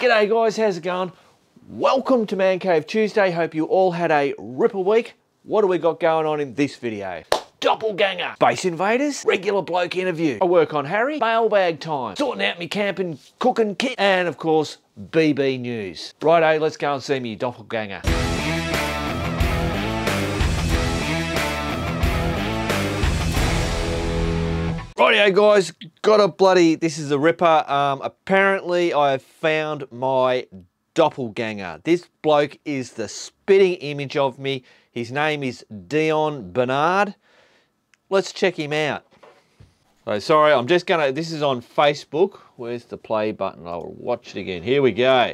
G'day guys, how's it going? Welcome to Man Cave Tuesday. Hope you all had a ripper week. What do we got going on in this video? Doppelganger, Base Invaders, regular bloke interview. I work on Harry, mailbag time, sorting out me camping, cooking kit, and of course, BB news. Righto, let's go and see me doppelganger. Rightio guys, got a bloody, this is a ripper. Apparently I have found my doppelganger. This bloke is the spitting image of me. His name is Dion Bernard. Let's check him out. So sorry, I'm just gonna, this is on Facebook. Where's the play button? I'll watch it again. Here we go.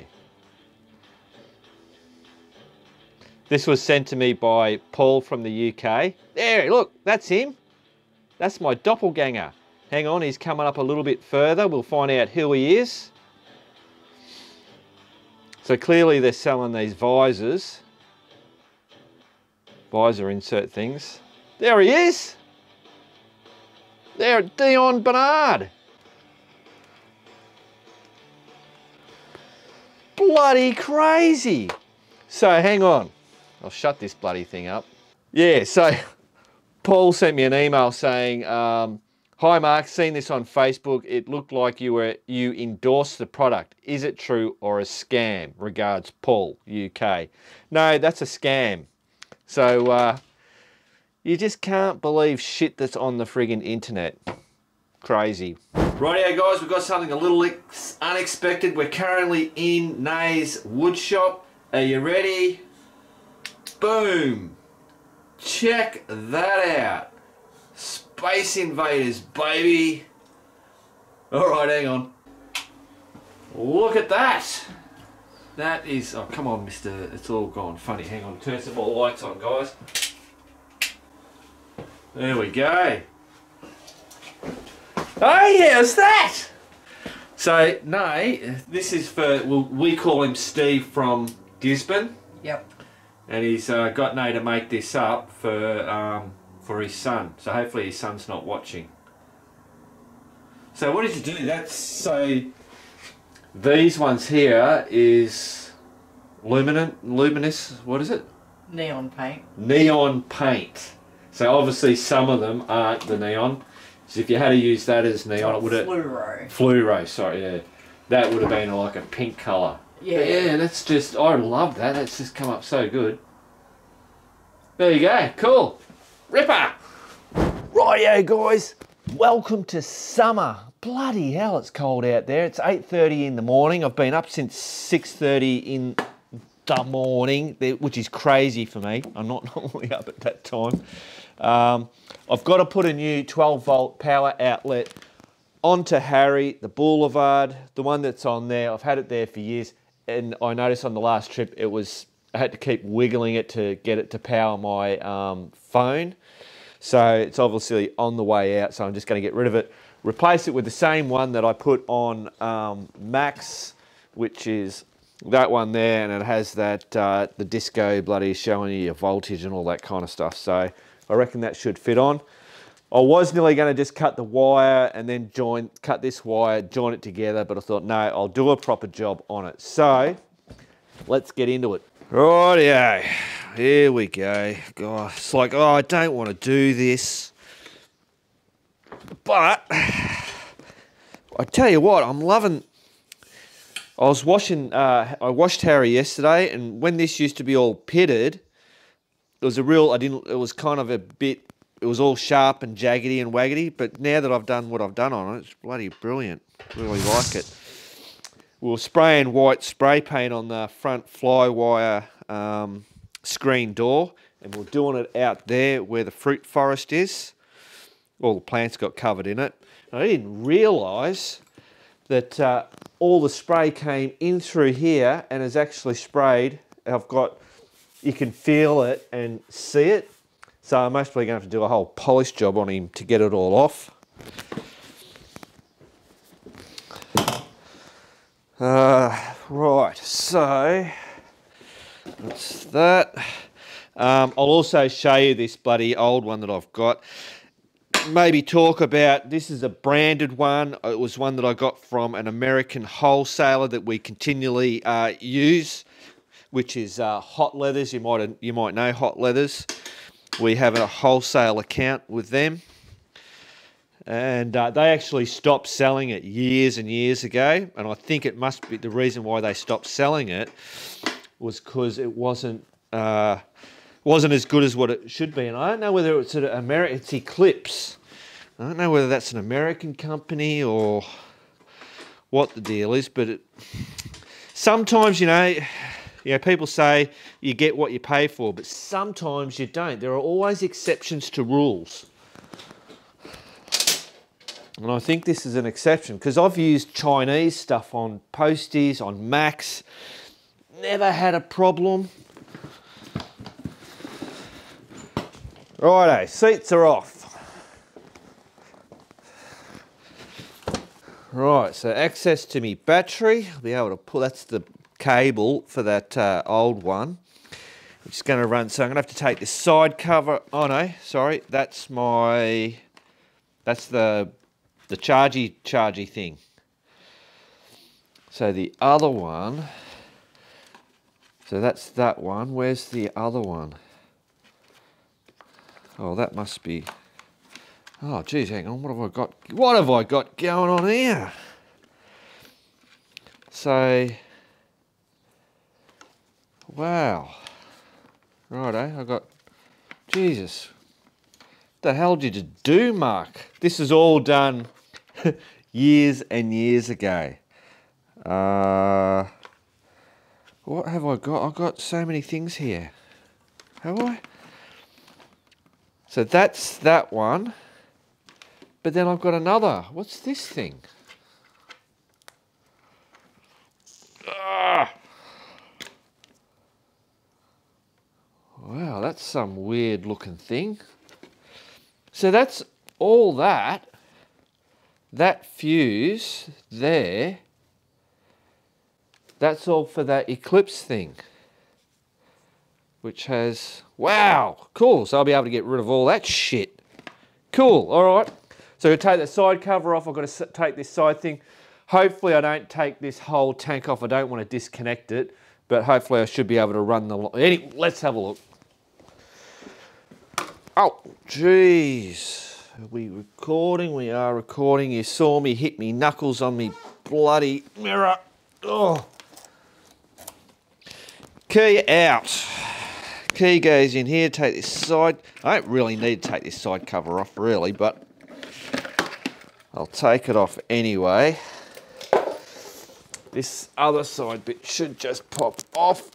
This was sent to me by Paul from the UK. There, look, that's him. That's my doppelganger. Hang on, he's coming up a little bit further. We'll find out who he is. So clearly they're selling these visors. Visor insert things. There he is. There, Dion Bernard. Bloody crazy. So hang on. I'll shut this bloody thing up. Yeah, so Paul sent me an email saying, hi Mark, seen this on Facebook. It looked like you endorsed the product. Is it true or a scam? Regards, Paul, UK. No, that's a scam. So you just can't believe shit that's on the friggin' internet. Crazy. Rightio guys, we've got something a little unexpected. We're currently in Nay's wood shop. Are you ready? Boom. Check that out. Space Invaders, baby. All right, hang on. Look at that. That is, oh, come on, mister. It's all gone funny. Hang on, turn some more lights on, guys. There we go. Oh, how's that? So, Nay, this is for, well, we call him Steve from Gisborne. Yep. And he's got Nay to make this up for his son. So hopefully his son's not watching. So what did you do? That's, so these ones here is luminous, what is it? Neon paint. Neon paint. So obviously some of them aren't the neon. So if you had to use that as neon, it would have... Fluoro. Fluoro, sorry, yeah. That would have been like a pink colour. Yeah. But yeah, that's just, I love that. That's just come up so good. There you go, cool. Ripper! Rightio guys, welcome to summer. Bloody hell, it's cold out there. It's 8:30 in the morning. I've been up since 6:30 in the morning, which is crazy for me. I'm not normally up at that time. I've got to put a new 12-volt power outlet onto Harry, the Boulevard, the one that's on there. I've had it there for years, and I noticed on the last trip I had to keep wiggling it to get it to power my phone. So it's obviously on the way out, so I'm just going to get rid of it. Replace it with the same one that I put on Max, which is that one there, and it has that, the disco bloody showing you your voltage and all that kind of stuff. So I reckon that should fit on. I was nearly going to just cut the wire and then cut this wire, join it together, but I thought, no, I'll do a proper job on it. So let's get into it. Rightio, here we go. God, it's like, oh, I don't want to do this. But I tell you what, I'm loving. I was washing. I washed Harry yesterday, and when this used to be all pitted, it was a real. It was kind of a bit. It was all sharp and jaggedy and waggedy. But now that I've done what I've done on it, it's bloody brilliant. Really like it. We were spraying white spray paint on the front fly wire screen door, and we're doing it out there where the fruit forest is. All the plants got covered in it. And I didn't realise that all the spray came in through here and is actually sprayed. You can feel it and see it. So I'm mostly going to have to do a whole polish job on him to get it all off. Right, so that's that. I'll also show you this bloody old one that I've got. maybe talk about, this is a branded one. It was one that I got from an American wholesaler that we continually use, which is Hot Leathers. You might know Hot Leathers. We have a wholesale account with them. And they actually stopped selling it years and years ago. And I think it must be the reason why they stopped selling it was because it wasn't as good as what it should be. And I don't know whether it's it's Eclipse. I don't know whether that's an American company or what the deal is, but sometimes, you know, people say you get what you pay for, but sometimes you don't. There are always exceptions to rules. And I think this is an exception, because I've used Chinese stuff on posties, on Macs, never had a problem. Righto, seats are off. Right, so access to me battery. I'll be able to pull, that's the cable for that old one. I'm just going to run, so I'm going to have to take this side cover. Oh no, sorry, that's the chargy thing. So the other one, so that's that one. Where's the other one? Oh, that must be, oh geez, hang on, what have I got going on here? So, wow. Righto, I got, Jesus. What the hell did you do, Mark? This is all done years and years ago. What have I got? I've got so many things here. Have I? So that's that one. But then I've got another. What's this thing? Wow, that's some weird looking thing. So that's all that fuse there, that's all for that Eclipse thing, which has, wow, cool. So I'll be able to get rid of all that shit. Cool, all right. So to take the side cover off, I've got to take this side thing. Hopefully I don't take this whole tank off. I don't want to disconnect it, but hopefully I should be able to run the, anyway, let's have a look. Oh, jeez. Are we recording? We are recording. You saw me hit me knuckles on me bloody mirror. Oh. Key out. Key goes in here. Take this side. I don't really need to take this side cover off really, but I'll take it off anyway. This other side bit should just pop off.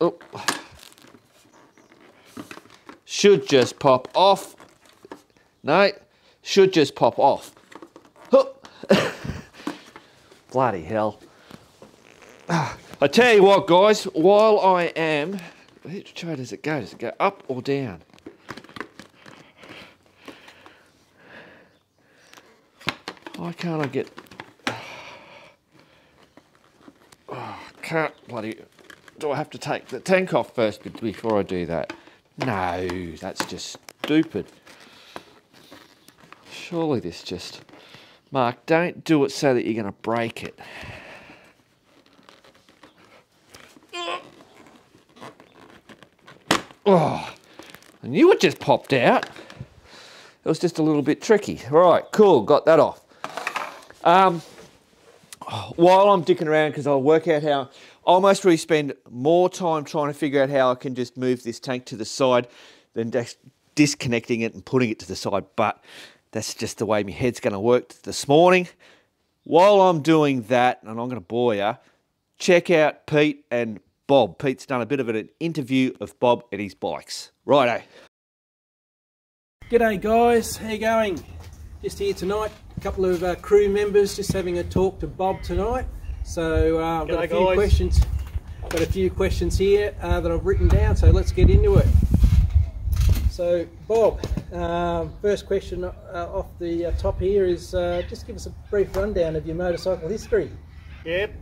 Oh. Should just pop off. No, should just pop off. Bloody hell. I tell you what, guys, while I am, which way does it go? Does it go up or down? Why can't I get... Oh, can't bloody... Do I have to take the tank off first before I do that? No, that's just stupid. Surely this just... Mark, don't do it so that you're going to break it. Oh, I knew it just popped out. It was just a little bit tricky. All right, cool, got that off. While I'm dicking around, because I'll work out how... I almost really spend more time trying to figure out how I can just move this tank to the side than just disconnecting it and putting it to the side. But that's just the way my head's going to work this morning. While I'm doing that, and I'm going to bore you, check out Pete and Bob. Pete's done a bit of an interview of Bob and his bikes. Righto. G'day guys, how you going? Just here tonight, a couple of crew members just having a talk to Bob tonight. So I've got a few questions here that I've written down, so let's get into it. So Bob, first question off the top here is just give us a brief rundown of your motorcycle history. Yep.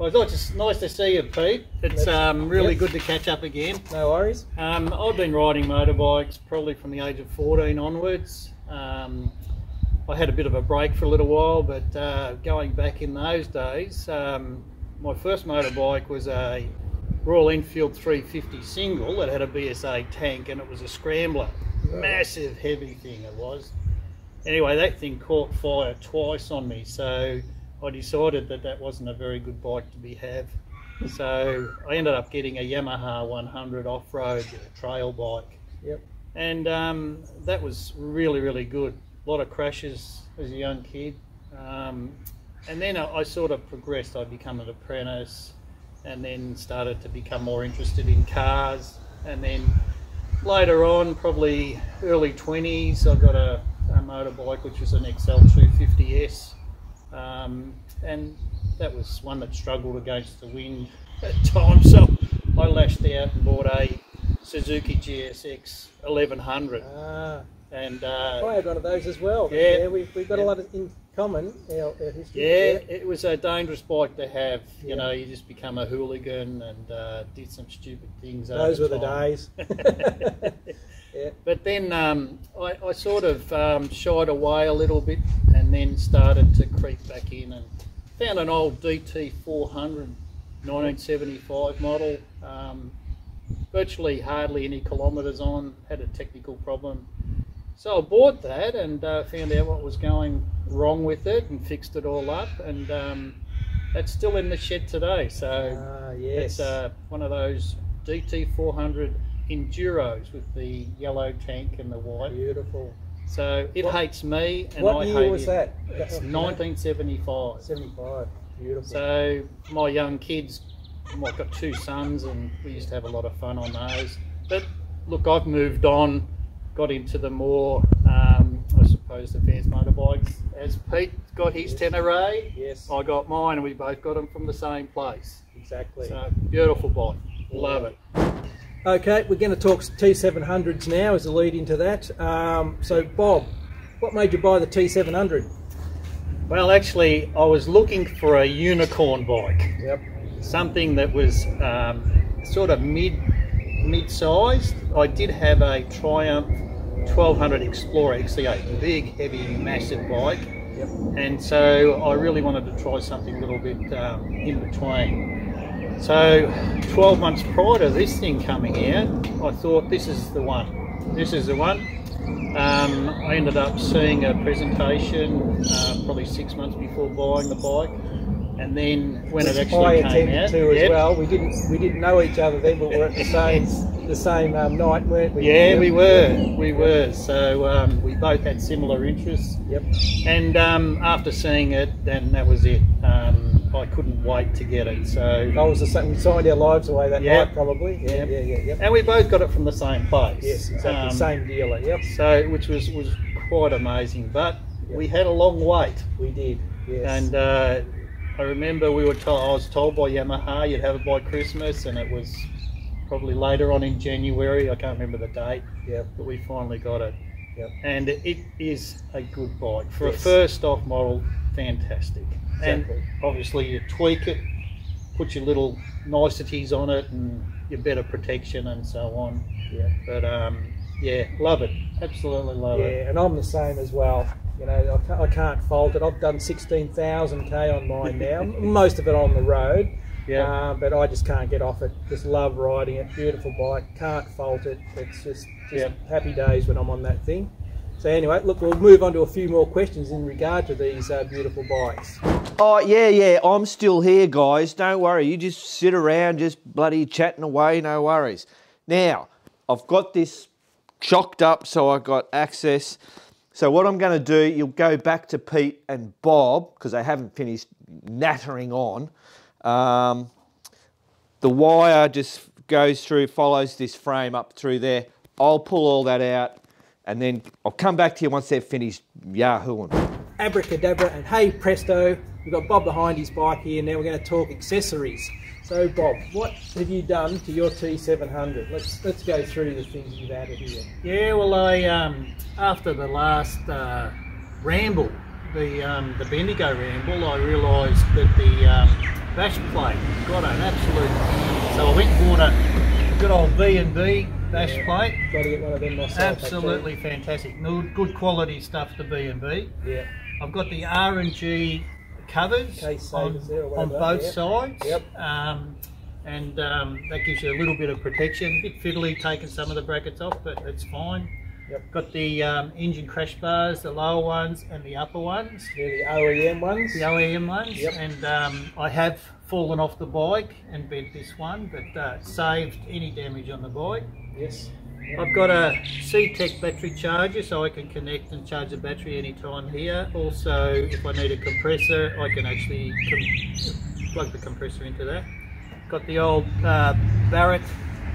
Well, it's nice to see you, Pete. It's really good to catch up again. No worries. I've been riding motorbikes probably from the age of 14 onwards. I had a bit of a break for a little while, but going back in those days, my first motorbike was a Royal Enfield 350 single that had a BSA tank, and it was a scrambler. Massive, heavy thing it was. Anyway, that thing caught fire twice on me, so I decided that that wasn't a very good bike to have. So I ended up getting a Yamaha 100 off-road trail bike. Yep. And that was really, really good. A lot of crashes as a young kid. And then I sort of progressed. I'd become an apprentice and then started to become more interested in cars. And then later on, probably early 20s, I got a motorbike, which was an XL 250S. And that was one that struggled against the wind at times. So I lashed out and bought a Suzuki GSX 1100. And I had one of those as well. Yeah, we've got a lot in common, our history. Yeah, it was a dangerous bike to have. You know, you just become a hooligan and did some stupid things. Those were the days. Yeah. But then I sort of shied away a little bit and then started to creep back in and found an old DT 400 1975 model. Virtually hardly any kilometres on, had a technical problem. So I bought that and found out what was going wrong with it and fixed it all up, and that's still in the shed today. So yes. It's one of those DT 400 Enduros with the yellow tank and the white. Beautiful. So it hates me and what I year hate was it. that? It's 1975. 75. Beautiful. So my young kids, I've got two sons and we used to have a lot of fun on those. But look, I've moved on, got into the more, I suppose, advanced motorbikes. As Pete got his Pannier, yes, I got mine, and we both got them from the same place. Exactly. So beautiful bike, love it. Okay, we're going to talk T700s now as a lead into that. So Bob, what made you buy the T700? Well, actually, I was looking for a unicorn bike. Yep. Something that was sort of mid-sized. I did have a Triumph 1200 Explorer XC8, big, heavy, massive bike. Yep. And so I really wanted to try something a little bit in between. So 12 months prior to this thing coming out, I thought this is the one. This is the one. I ended up seeing a presentation probably 6 months before buying the bike. And then when it actually came out, as well. We didn't know each other then, but we were at the same night, weren't we? Yeah, we were. So we both had similar interests. Yep. And after seeing it, then that was it. I couldn't wait to get it. So I was the same. We signed our lives away that night, probably. Yeah. And we both got it from the same place. Yes, exactly. Same dealer. Yep. So which was quite amazing, but we had a long wait. We did. Yes. And I remember I was told by Yamaha you'd have it by Christmas, and it was probably later on in January. I can't remember the date. Yep. But we finally got it. Yep. And it is a good bike for a first off model. Fantastic. Exactly. And obviously you tweak it, put your little niceties on it, and your better protection and so on. Yeah. But yeah, love it. Absolutely love it. Yeah, and I'm the same as well. You know, I can't fault it. I've done 16,000 k on mine now, most of it on the road. Yeah. But I just can't get off it. Just love riding it. Beautiful bike. Can't fault it. It's just happy days when I'm on that thing. So anyway, look, we'll move on to a few more questions in regard to these beautiful bikes. Oh, yeah, I'm still here, guys. Don't worry. You just sit around, just bloody chatting away, no worries. Now, I've got this chocked up, so I've got access. So what I'm going to do, you'll go back to Pete and Bob, because they haven't finished nattering on. The wire just goes through, follows this frame up through there. I'll pull all that out, and then I'll come back to you once they've finished yahooing. Abracadabra, and hey presto, we've got Bob behind his bike here. Now we're going to talk accessories. So Bob, what have you done to your T700? Let's go through the things you've added here. Yeah, well, I after the last ramble, the Bendigo ramble, I realised that bash plate. Got an absolute. So I went and bought a good old B&B bash plate. Got to get one of them myself. Absolutely fantastic. Good quality stuff, the B&B. Yeah. I've got the R&G covers on both sides. Yep. And that gives you a little bit of protection. A bit fiddly taking some of the brackets off, but it's fine. Yep. Got the engine crash bars, the lower ones and the upper ones. Yeah, the OEM ones. The OEM ones. Yep. And I have fallen off the bike and bent this one, but saved any damage on the bike. Yes. I've got a Ctek battery charger, so I can connect and charge the battery anytime here. Also, if I need a compressor, I can actually plug the compressor into that. Got the old Barrett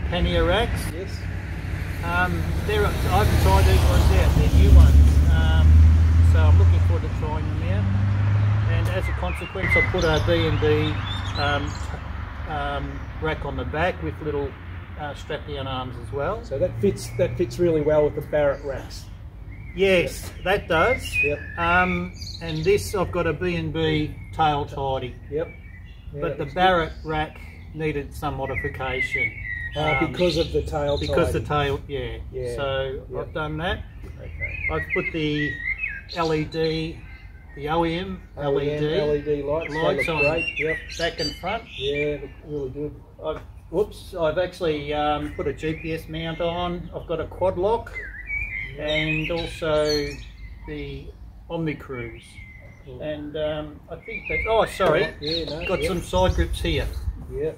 Pannier racks. Yes. I haven't tried these ones yet, they're new ones. So I'm looking forward to trying them out. And as a consequence, I put a B&B rack on the back with little strap down arms as well. So that fits really well with the Barrett racks. Yes, yep. That does. Yep. And this I've got a B&B tail tidy. Yep. Yeah, but the Barrett rack needed some modification. Because of the tail tidy. Because the tail, yeah. So yep. I've done that. Okay. I've put the LED, the OEM LED lights on great. Yep. back and front. Yeah, look really good. I've actually put a GPS mount on. I've got a quad lock and also the Omni Cruise. Cool. And I think that's, oh sorry, got some side grips here. Yeah.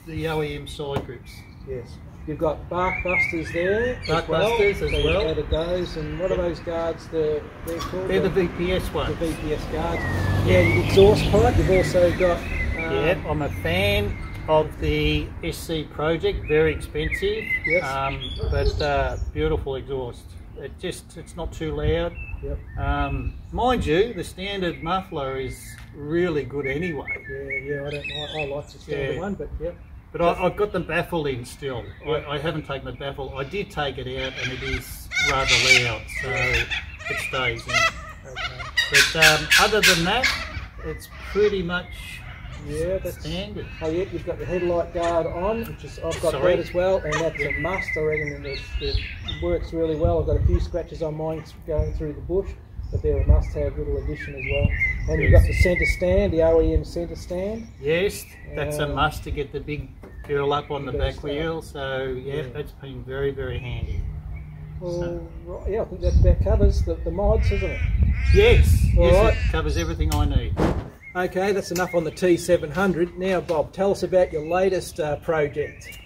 The OEM side grips. Yes. You've got bark busters there. Busters as well. Added those, and what are those guards? They're called? They're the VPS ones. The VPS guards. Yeah, the exhaust pipe. You've also got. Yeah, I'm a fan of the SC project. Very expensive. Yes. But beautiful exhaust. It's not too loud. Yep. Mind you, the standard muffler is really good anyway. Yeah. I like the standard one, but yep. But I've got the baffle in still. Yep. I haven't taken the baffle. I did take it out, and it is rather loud, so it stays in. Okay. But other than that, it's pretty much that's standard. Oh yeah, you've got the headlight guard on, which is I've got that as well, and that's a must. I reckon, and it works really well. I've got a few scratches on mine going through the bush, but they're a must-have little addition as well. And you've got the centre stand, the OEM centre stand. Yes, that's a must to get the big girl up on the back wheel. So yeah, that's been very, very handy. Well, right, yeah, I think that about covers the mods, isn't it? Yes, right. It covers everything I need. Okay, that's enough on the T700. Now, Bob, tell us about your latest project.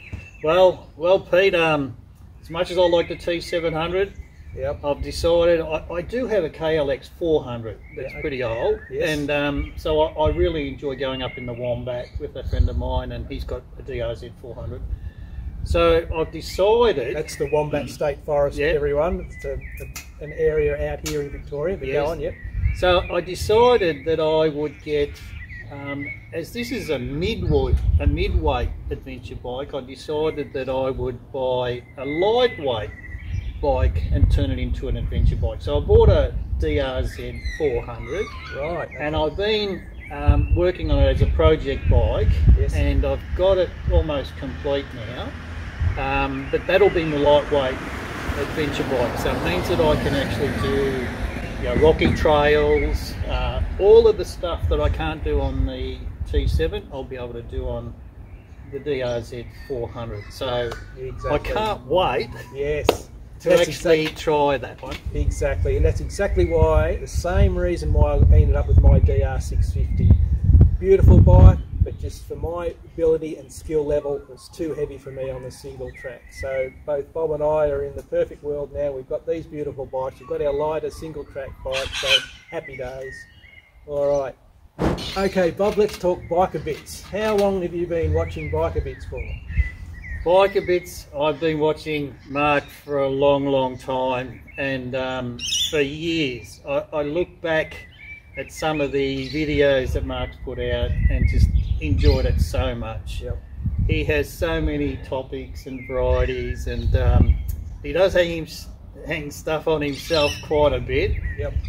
Well, Pete. As much as I like the T700, I've decided I do have a KLX 400 that's pretty old, and so I really enjoy going up in the Wombat with a friend of mine, and he's got a DRZ 400. So I've decided... That's the Wombat State Forest, everyone. It's an area out here in Victoria, but go on, So I decided that I would get, as this is a midweight adventure bike, I decided that I would buy a lightweight bike and turn it into an adventure bike. So I bought a DRZ 400, right? And I've been working on it as a project bike, and I've got it almost complete now. But that'll be my lightweight adventure bike. So it means that I can actually do rocky trails, all of the stuff that I can't do on the T7, I'll be able to do on the DRZ 400. So I can't wait to actually try that one. Exactly, and that's exactly why, the same reason why I ended up with my DR650. Beautiful bike, but just for my ability and skill level, it was too heavy for me on the single track. So both Bob and I are in the perfect world now. We've got these beautiful bikes, we've got our lighter single track bike, so happy days. All right. Okay, Bob, let's talk Biker Bits. How long have you been watching Biker Bits for? Biker Bits, I've been watching Mark for a long, long time, and for years. I look back at some of the videos that Mark's put out and just enjoyed it so much. He has so many topics and varieties, and he does hang stuff on himself quite a bit.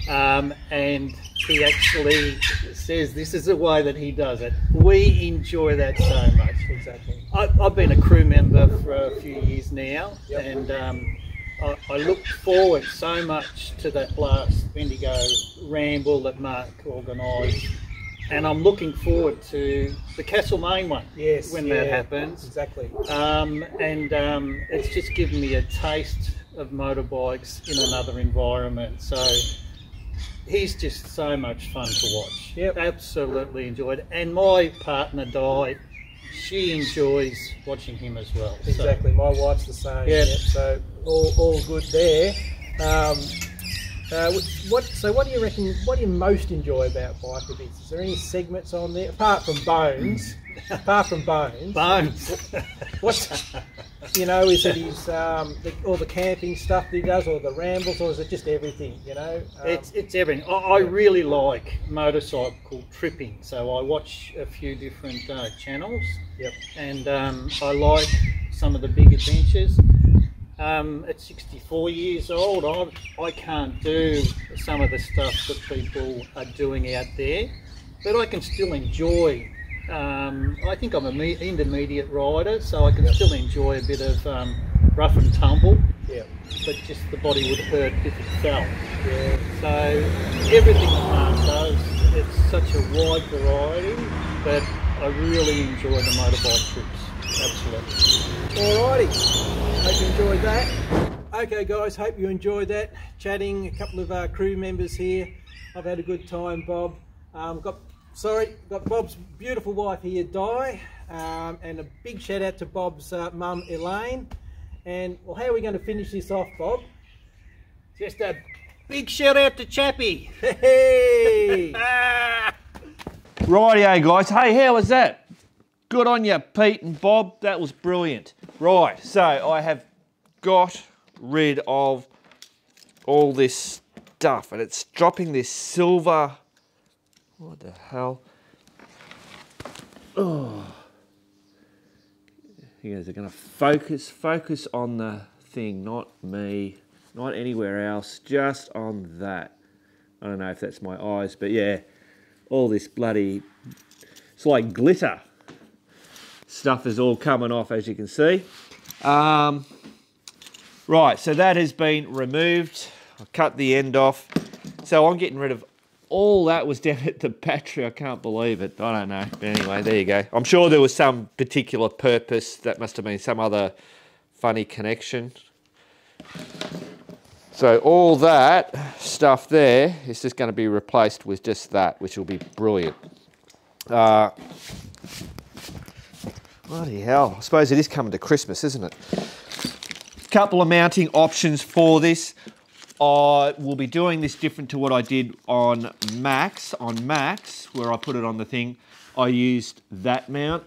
And he actually says this is the way that he does it. We enjoy that so much. Exactly. I've been a crew member for a few years now, Yep. and I look forward so much to that last Bendigo ramble that Mark organised, and I'm looking forward to the Castlemaine one. Yes, when yeah, that happens. Exactly. It's just given me a taste of motorbikes in another environment. So he's just so much fun to watch. Yep. Absolutely enjoyed. And my partner Di, she enjoys watching him as well. Exactly. My wife's the same. Yep. Yep. So all good there. What do you reckon? What do you most enjoy about Biker Bits? Is there any segments on there apart from Bones? Apart from Bones. Bones. What's is it his all the camping stuff that he does, or the rambles, or is it just everything? It's everything. I really like motorcycle tripping, so I watch a few different channels. Yep. And I like some of the big adventures. At 64 years old, I can't do some of the stuff that people are doing out there, but I can still enjoy. I think I'm an intermediate rider, so I can still enjoy a bit of rough and tumble. Yeah. But just the body would hurt if it fell. Yeah. So everything that Mark does, it's such a wide variety, but I really enjoy the motorbike trips. Absolutely. Alrighty, hope you enjoyed that. Okay guys, hope you enjoyed that. Chatting, a couple of crew members here. I've had a good time, Bob. Got Bob's beautiful wife here, Di, and a big shout out to Bob's mum, Elaine. And well, how are we going to finish this off, Bob? Just a big shout out to Chappie. Hey! Rightio, guys. Hey, how was that? Good on you, Pete and Bob. That was brilliant. Right, so I have got rid of all this stuff, and it's dropping this silver. What the hell? Oh. You guys are going to focus on the thing, not me, not anywhere else, just on that. I don't know if that's my eyes, but yeah, all this bloody, it's like glitter. Stuff is all coming off, as you can see. Right, so that has been removed. I cut the end off. So I'm getting rid of all that was down at the battery. I can't believe it. I don't know. But anyway, there you go. I'm sure there was some particular purpose. That must have been some other funny connection. So all that stuff there is just going to be replaced with just that, which will be brilliant. Bloody hell. I suppose it is coming to Christmas, isn't it? Couple of mounting options for this. I will be doing this different to what I did on Max. On Max, where I put it on the thing, I used that mount.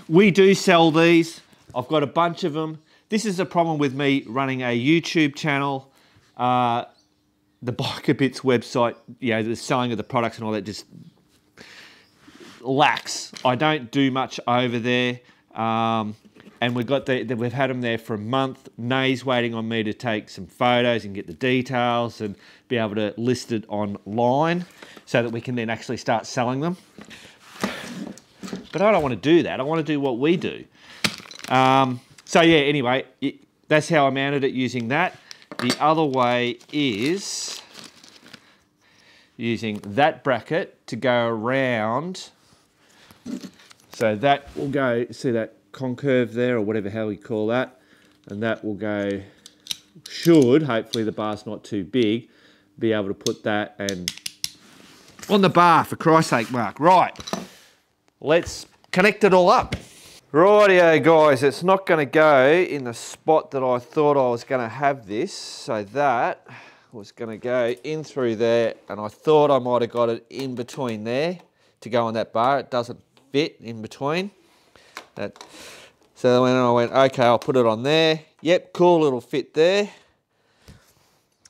We do sell these. I've got a bunch of them. This is a problem with me running a YouTube channel. The Biker Bits website, the selling of the products and all that just lacks. I don't do much over there. And we've had them there for a month. Nay's waiting on me to take some photos and get the details and be able to list it online so that we can then actually start selling them. But I don't want to do that. I want to do what we do. So yeah, anyway, that's how I mounted it using that. The other way is using that bracket to go around. So that will go, see that concurve there, or whatever hell you call that, and that will go, hopefully the bar's not too big, be able to put that and on the bar, for Christ's sake, Mark. Right, let's connect it all up. Rightio guys, it's not going to go in the spot that I thought I was going to have this, so that was going to go in through there, and I thought I might have got it in between there to go on that bar. It doesn't fit in between. So when I went, okay, I'll put it on there. Yep, cool, it'll fit there.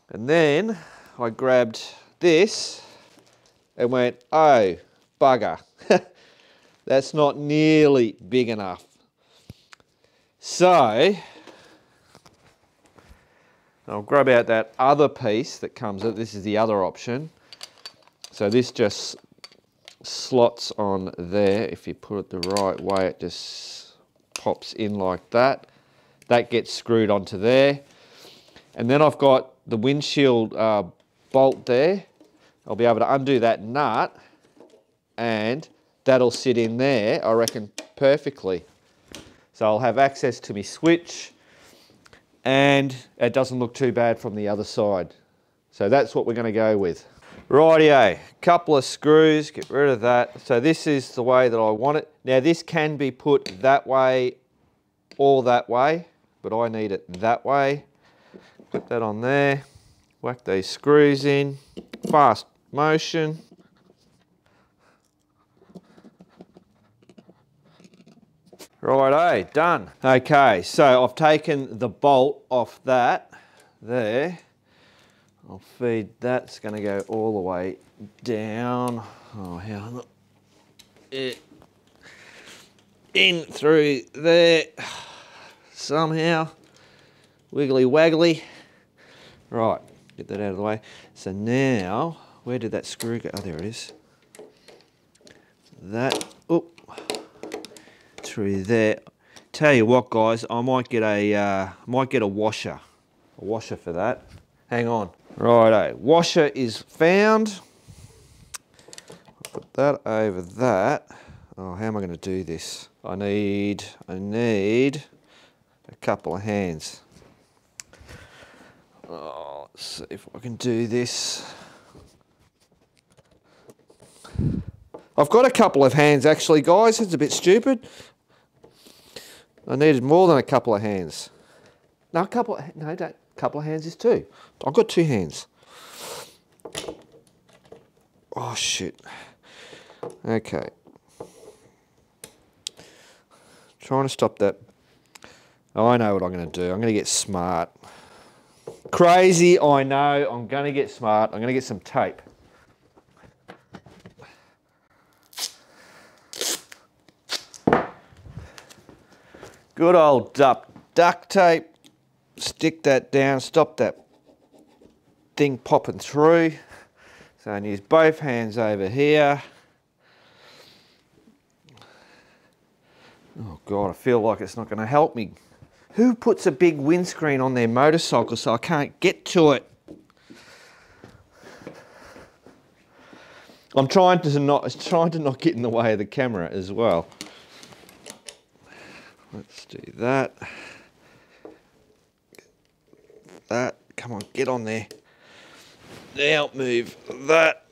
And then I grabbed this and went, oh, bugger. That's not nearly big enough. So I'll grab out that other piece that comes with, this is the other option. So this just slots on there. If you put it the right way, it just pops in like that. That gets screwed onto there. And then I've got the windshield bolt there. I'll be able to undo that nut and that'll sit in there, I reckon, perfectly. So I'll have access to my switch and it doesn't look too bad from the other side. So that's what we're going to go with. Rightio, couple of screws, get rid of that. So this is the way that I want it. Now this can be put that way or that way, but I need it that way. Put that on there, whack these screws in, fast motion. Righto, done. Okay, so I've taken the bolt off that there. I'll feed that's going to go all the way down. Oh, how in through there somehow. Wiggly waggly. Right, get that out of the way. So now, where did that screw go? Oh, there it is. That, through there. Tell you what, guys, I might get a washer. A washer for that. Hang on. Righto, washer is found. I'll put that over that. Oh, how am I going to do this? I need a couple of hands. Oh, let's see if I can do this. I've got a couple of hands actually, guys. It's a bit stupid. I needed more than a couple of hands. No, a couple of hands is two. I've got two hands. Oh shit. Okay. Trying to stop that. Oh, I know what I'm going to do. I'm going to get smart. Crazy, I know. I'm going to get smart. I'm going to get some tape. Good old duct tape. Stick that down, stop that thing popping through. So I use both hands over here. Oh God, I feel like it's not going to help me. Who puts a big windscreen on their motorcycle so I can't get to it? I'm trying to not get in the way of the camera as well. Let's do that. That, come on, get on there. Now move that.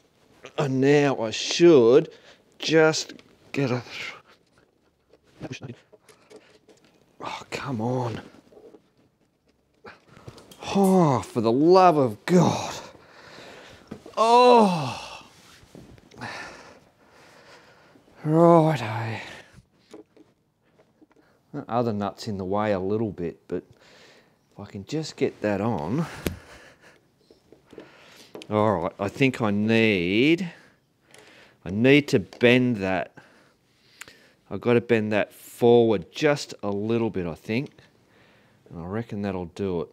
And now I should just get a... Oh, come on. Oh, for the love of God. Oh. Righto. Other nut's in the way a little bit, but if I can just get that on. All right, I think I need to bend that. I've got to bend that forward just a little bit, I think. And I reckon that'll do it.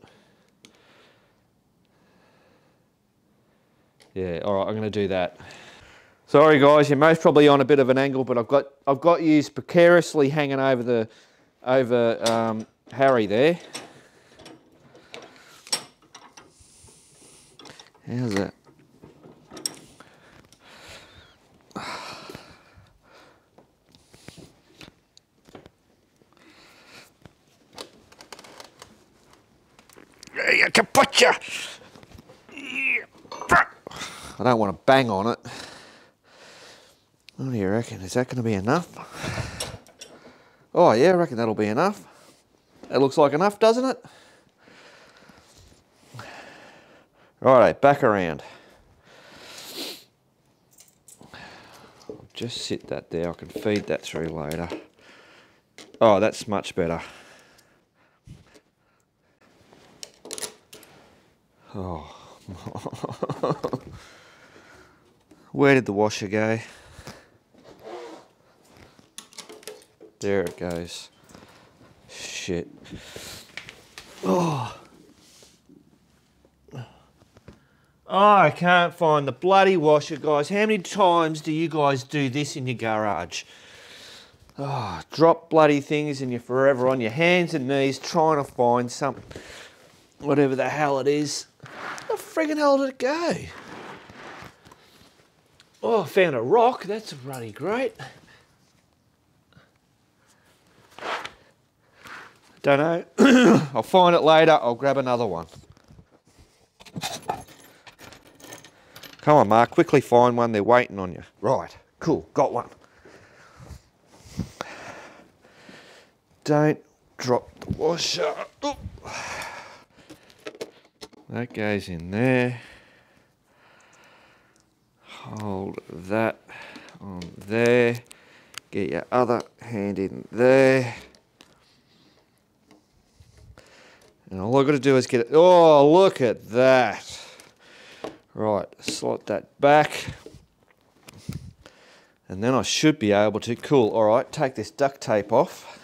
Yeah, all right, I'm going to do that. Sorry guys, you're most probably on a bit of an angle, but I've got you precariously hanging over Harry there. How's that? Kaputcha! I don't want to bang on it. What do you reckon? Is that going to be enough? Oh yeah, I reckon that'll be enough. That looks like enough, doesn't it? Righto, back around. I'll just sit that there. I can feed that through later. Oh, that's much better. Oh. Where did the washer go? There it goes. Shit. Oh. I can't find the bloody washer, guys. How many times do you guys do this in your garage? Oh, drop bloody things and you're forever on your hands and knees trying to find something, whatever the hell it is. Where the friggin' hell did it go? Oh, I found a rock. That's bloody great. Don't know. I'll find it later. I'll grab another one. Come on, Mark. Quickly find one. They're waiting on you. Right. Cool. Got one. Don't drop the washer. Oh. That goes in there. Hold that on there. Get your other hand in there. And all I've got to do is get it. Oh, look at that. Right, slot that back. And then I should be able to, cool, all right, take this duct tape off.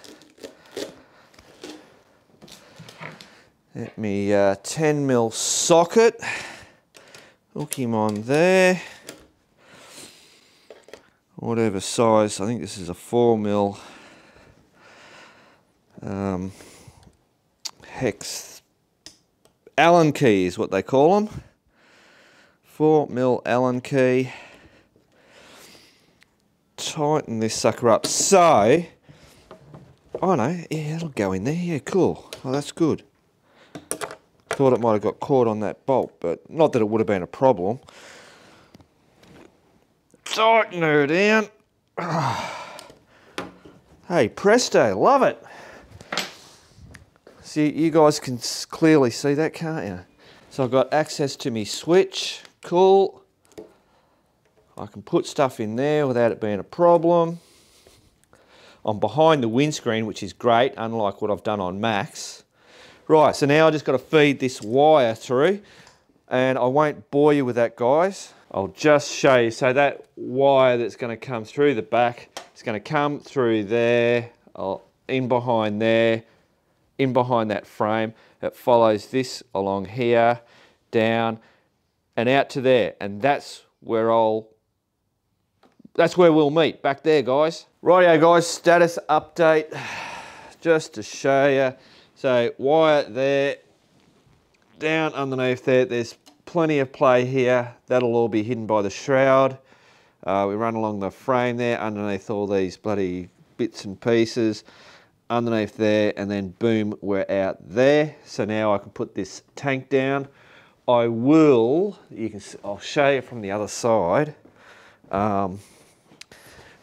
Let me 10mm socket. Hook him on there. Whatever size, I think this is a 4mm hex Allen key is what they call them. 4mm Allen key. Tighten this sucker up. So, oh no, yeah, it'll go in there. Yeah, cool. Oh, that's good. Thought it might have got caught on that bolt, but not that it would have been a problem. Tighten her down. Hey, presto, love it. See, you guys can clearly see that, can't you? So I've got access to my switch. Cool. I can put stuff in there without it being a problem. I'm behind the windscreen, which is great, unlike what I've done on Max. Right, so now I just got to feed this wire through, and I won't bore you with that, guys. I'll just show you. So that wire that's going to come through the back is going to come through there, in behind there, in behind that frame. It follows this along here, down, and out to there, and that's where we'll meet, back there, guys. Rightio, guys, status update, just to show you. So wire there, down underneath there, there's plenty of play here. That'll all be hidden by the shroud. We run along the frame there, underneath all these bloody bits and pieces, underneath there, and then boom, we're out there. So now I can put this tank down. I'll show you from the other side.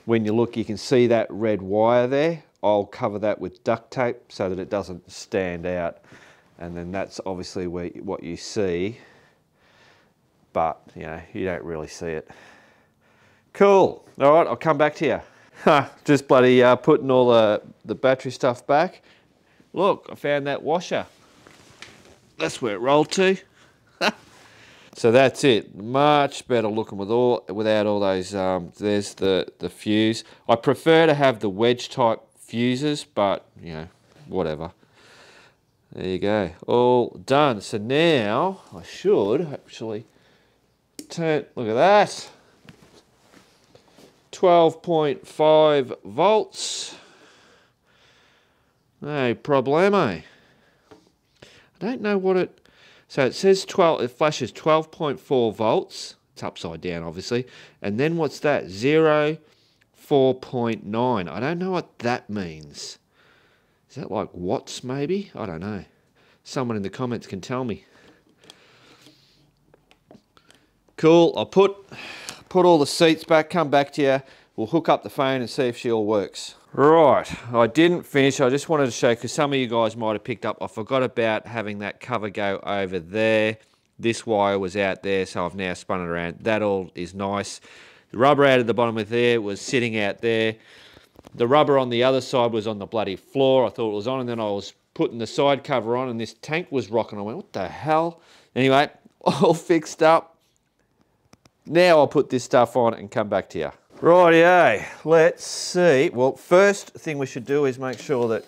When you look, you can see that red wire there. I'll cover that with duct tape so that it doesn't stand out. And then that's obviously what you see, but you know, you don't really see it. Cool. All right, I'll come back to you. Just bloody putting all the battery stuff back. Look, I found that washer. That's where it rolled to. So that's it. Much better looking without all those. There's the fuse. I prefer to have the wedge type fuses, but you know, whatever. There you go. All done. So now I should actually turn. Look at that. 12.5 volts. No problemo. I don't know what it. So it says 12. It flashes 12.4 volts. It's upside down, obviously. And then what's that? 4.9. I don't know what that means. Is that like watts maybe? I don't know. Someone in the comments can tell me. Cool. I'll put all the seats back, come back to you. We'll hook up the phone and see if she all works. Right, I didn't finish. I just wanted to show, because some of you guys might have picked up, I forgot about having that cover go over there. This wire was out there, so I've now spun it around. That all is nice. The rubber out of the bottom of there was sitting out there. The rubber on the other side was on the bloody floor. I thought it was on, and then I was putting the side cover on, and this tank was rocking. I went, what the hell? Anyway, all fixed up. Now I'll put this stuff on and come back to you. Rightio, let's see. Well, first thing we should do is make sure that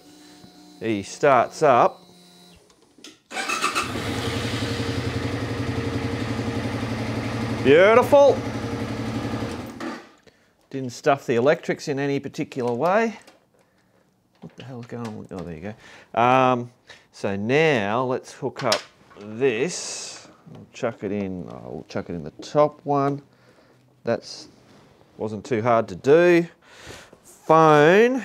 he starts up. Beautiful. Didn't stuff the electrics in any particular way. What the hell's going on? Oh, there you go. So now let's hook up this. I'll chuck it in. I'll chuck it in the top one. That's wasn't too hard to do. Phone.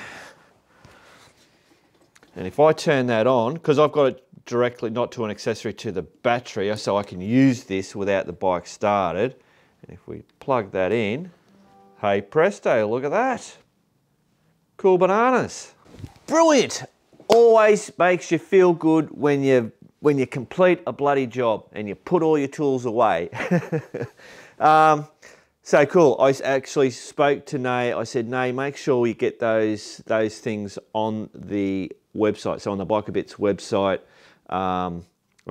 And if I turn that on, because I've got it directly, not to an accessory, to the battery, so I can use this without the bike started. And if we plug that in, hey presto, look at that. Cool bananas. Brilliant. Always makes you feel good when you complete a bloody job and you put all your tools away. So cool. I actually spoke to Nay. I said, Nay, make sure you get those things on the website. So on the Biker Bits website, I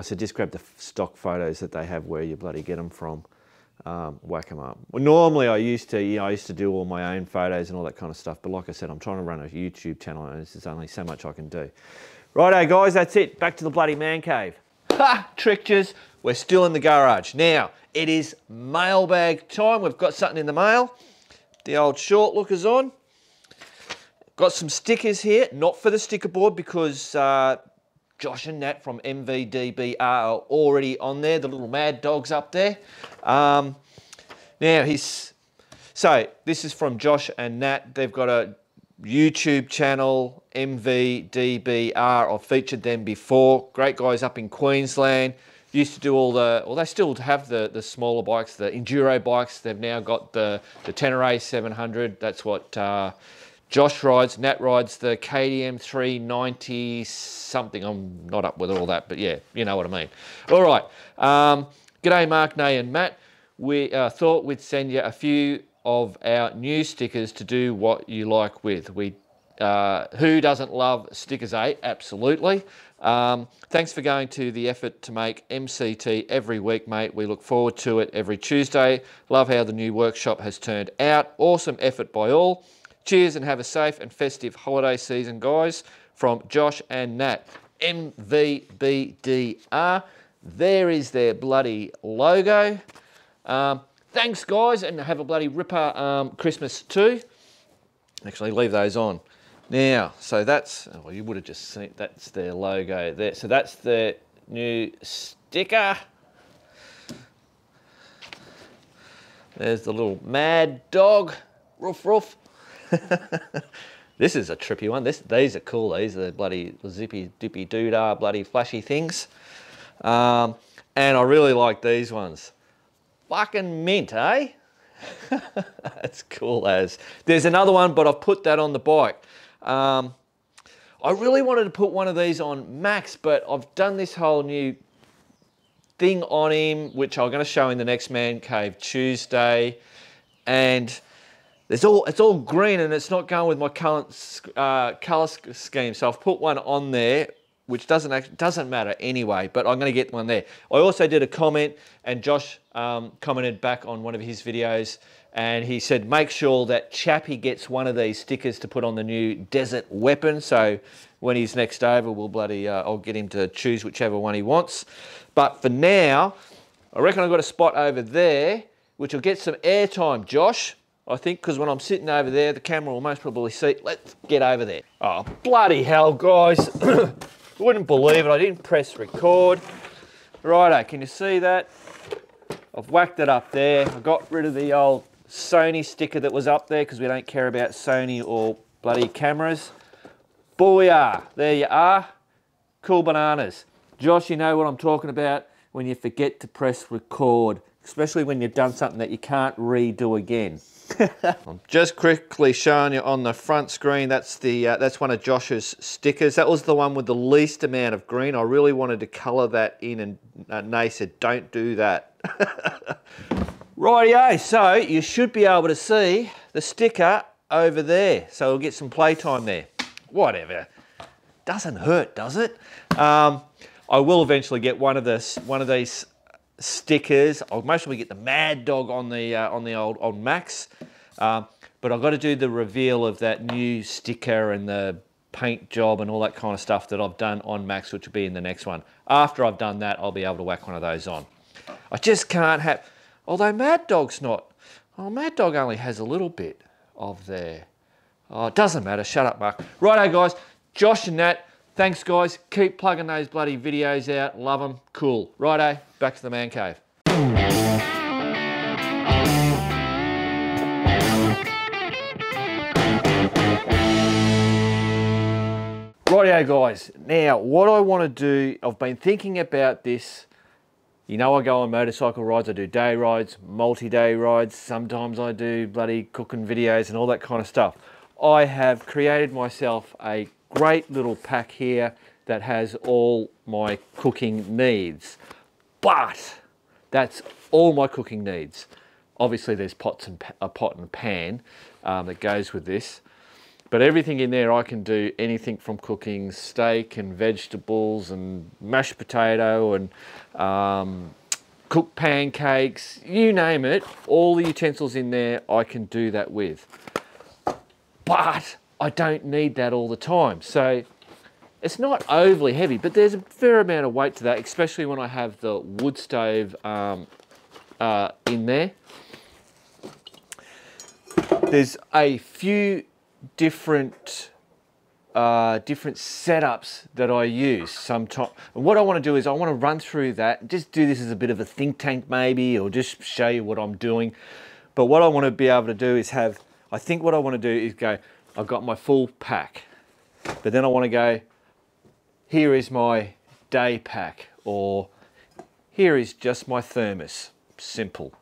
said, just grab the stock photos that they have where you bloody get them from. Whack them up. Well, normally I used to do all my own photos and all that kind of stuff. But like I said, I'm trying to run a YouTube channel and there's only so much I can do. Righto, guys, that's it. Back to the bloody man cave. Ha! Tricksters, we're still in the garage. Now, it is mailbag time. We've got something in the mail. The old short looker's on. Got some stickers here, not for the sticker board because Josh and Nat from MVDBR are already on there. The little mad dog's up there. Now, so this is from Josh and Nat. They've got a YouTube channel, MVDBR. I've featured them before. Great guys up in Queensland. Used to do all the, well, they still have the smaller bikes, the enduro bikes. They've now got the Pannier 700. That's what Josh rides. Nat rides the KTM 390 something. I'm not up with all that, but yeah, you know what I mean. All right. G'day, Mark, Nay, and Matt. We thought we'd send you a few of our new stickers to do what you like with. Who doesn't love stickers, eh? Absolutely. Thanks for going to the effort to make MCT every week, mate. We look forward to it every Tuesday. Love how the new workshop has turned out. Awesome effort by all. Cheers and have a safe and festive holiday season, guys. From Josh and Nat. MVBDR. There is their bloody logo. Thanks, guys, and have a bloody ripper Christmas too. Actually, leave those on. Now, so that's, well, you would have just seen, that's their logo there. So that's the new sticker. There's the little mad dog. Roof, roof. This is a trippy one. These are cool. These are the bloody zippy dippy doodah bloody flashy things. And I really like these ones. Fucking mint, eh? That's cool as. There's another one, but I've put that on the bike. I really wanted to put one of these on Max, but I've done this whole new thing on him, which I'm going to show in the next Man Cave Tuesday. And it's all green and it's not going with my colour scheme. So I've put one on there, which doesn't matter anyway, but I'm going to get one there. I also did a comment, and Josh commented back on one of his videos, and he said, make sure that Chappie gets one of these stickers to put on the new Desert Weapon. So when he's next over, we'll bloody, I'll get him to choose whichever one he wants. But for now, I reckon I've got a spot over there, which will get some airtime, Josh. I think, because when I'm sitting over there, the camera will most probably see. Let's get over there. Oh, bloody hell, guys. Wouldn't believe it, I didn't press record. Righto, can you see that? I've whacked it up there. I got rid of the old Sony sticker that was up there because we don't care about Sony or bloody cameras. Booyah, there you are. Cool bananas. Josh, you know what I'm talking about when you forget to press record, especially when you've done something that you can't redo again. I'm just quickly showing you on the front screen. That's one of Josh's stickers. That was the one with the least amount of green. I really wanted to colour that in, and Nay said, don't do that. Rightio, so you should be able to see the sticker over there. So we'll get some playtime there. Whatever. Doesn't hurt, does it? I will eventually get one of these stickers. I'll most probably get the Mad Dog on the old Max, but I've got to do the reveal of that new sticker and the paint job and all that kind of stuff that I've done on Max, which will be in the next one. After I've done that, I'll be able to whack one of those on. I just can't have. Although Mad Dog's not. Oh, Mad Dog only has a little bit of there. Oh, it doesn't matter. Shut up, Mark. Righto, guys. Josh and Nat, thanks, guys. Keep plugging those bloody videos out. Love them. Cool. Righto, back to the man cave. Rightio, guys. Now, what I want to do, I've been thinking about this. You know, I go on motorcycle rides, I do day rides, multi-day rides. Sometimes I do bloody cooking videos and all that kind of stuff. I have created myself a great little pack here that has all my cooking needs. But that's all my cooking needs. Obviously, there's a pot and pan that goes with this. But everything in there, I can do anything from cooking steak and vegetables and mashed potato and cooked pancakes, you name it. All the utensils in there, I can do that with. But I don't need that all the time. So it's not overly heavy, but there's a fair amount of weight to that, especially when I have the wood stove in there. There's a few different setups that I use sometimes. And what I want to do is I want to run through that, just do this as a bit of a think tank maybe, or just show you what I'm doing. But what I want to be able to do is I think what I want to do is go, I've got my full pack, but then I want to go, here is my day pack, or here is just my thermos, simple.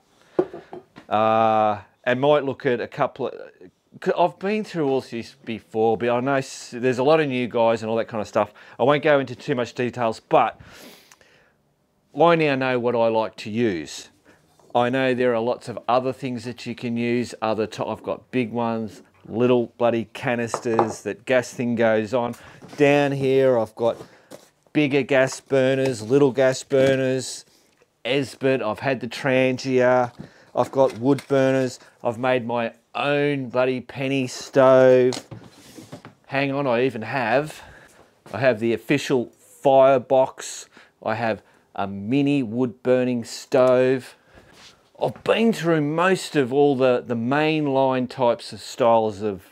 And might look at a couple of, I've been through all this before, but I know there's a lot of new guys and all that kind of stuff. I won't go into too much details, but I now know what I like to use. I know there are lots of other things that you can use. I've got big ones, little bloody canisters that gas thing goes on. Down here I've got bigger gas burners, little gas burners, Esbit, I've had the Trangia, I've got wood burners, I've made my own bloody penny stove. Hang on, I have the official firebox. I have a mini wood burning stove. I've been through most of all the mainline types of styles of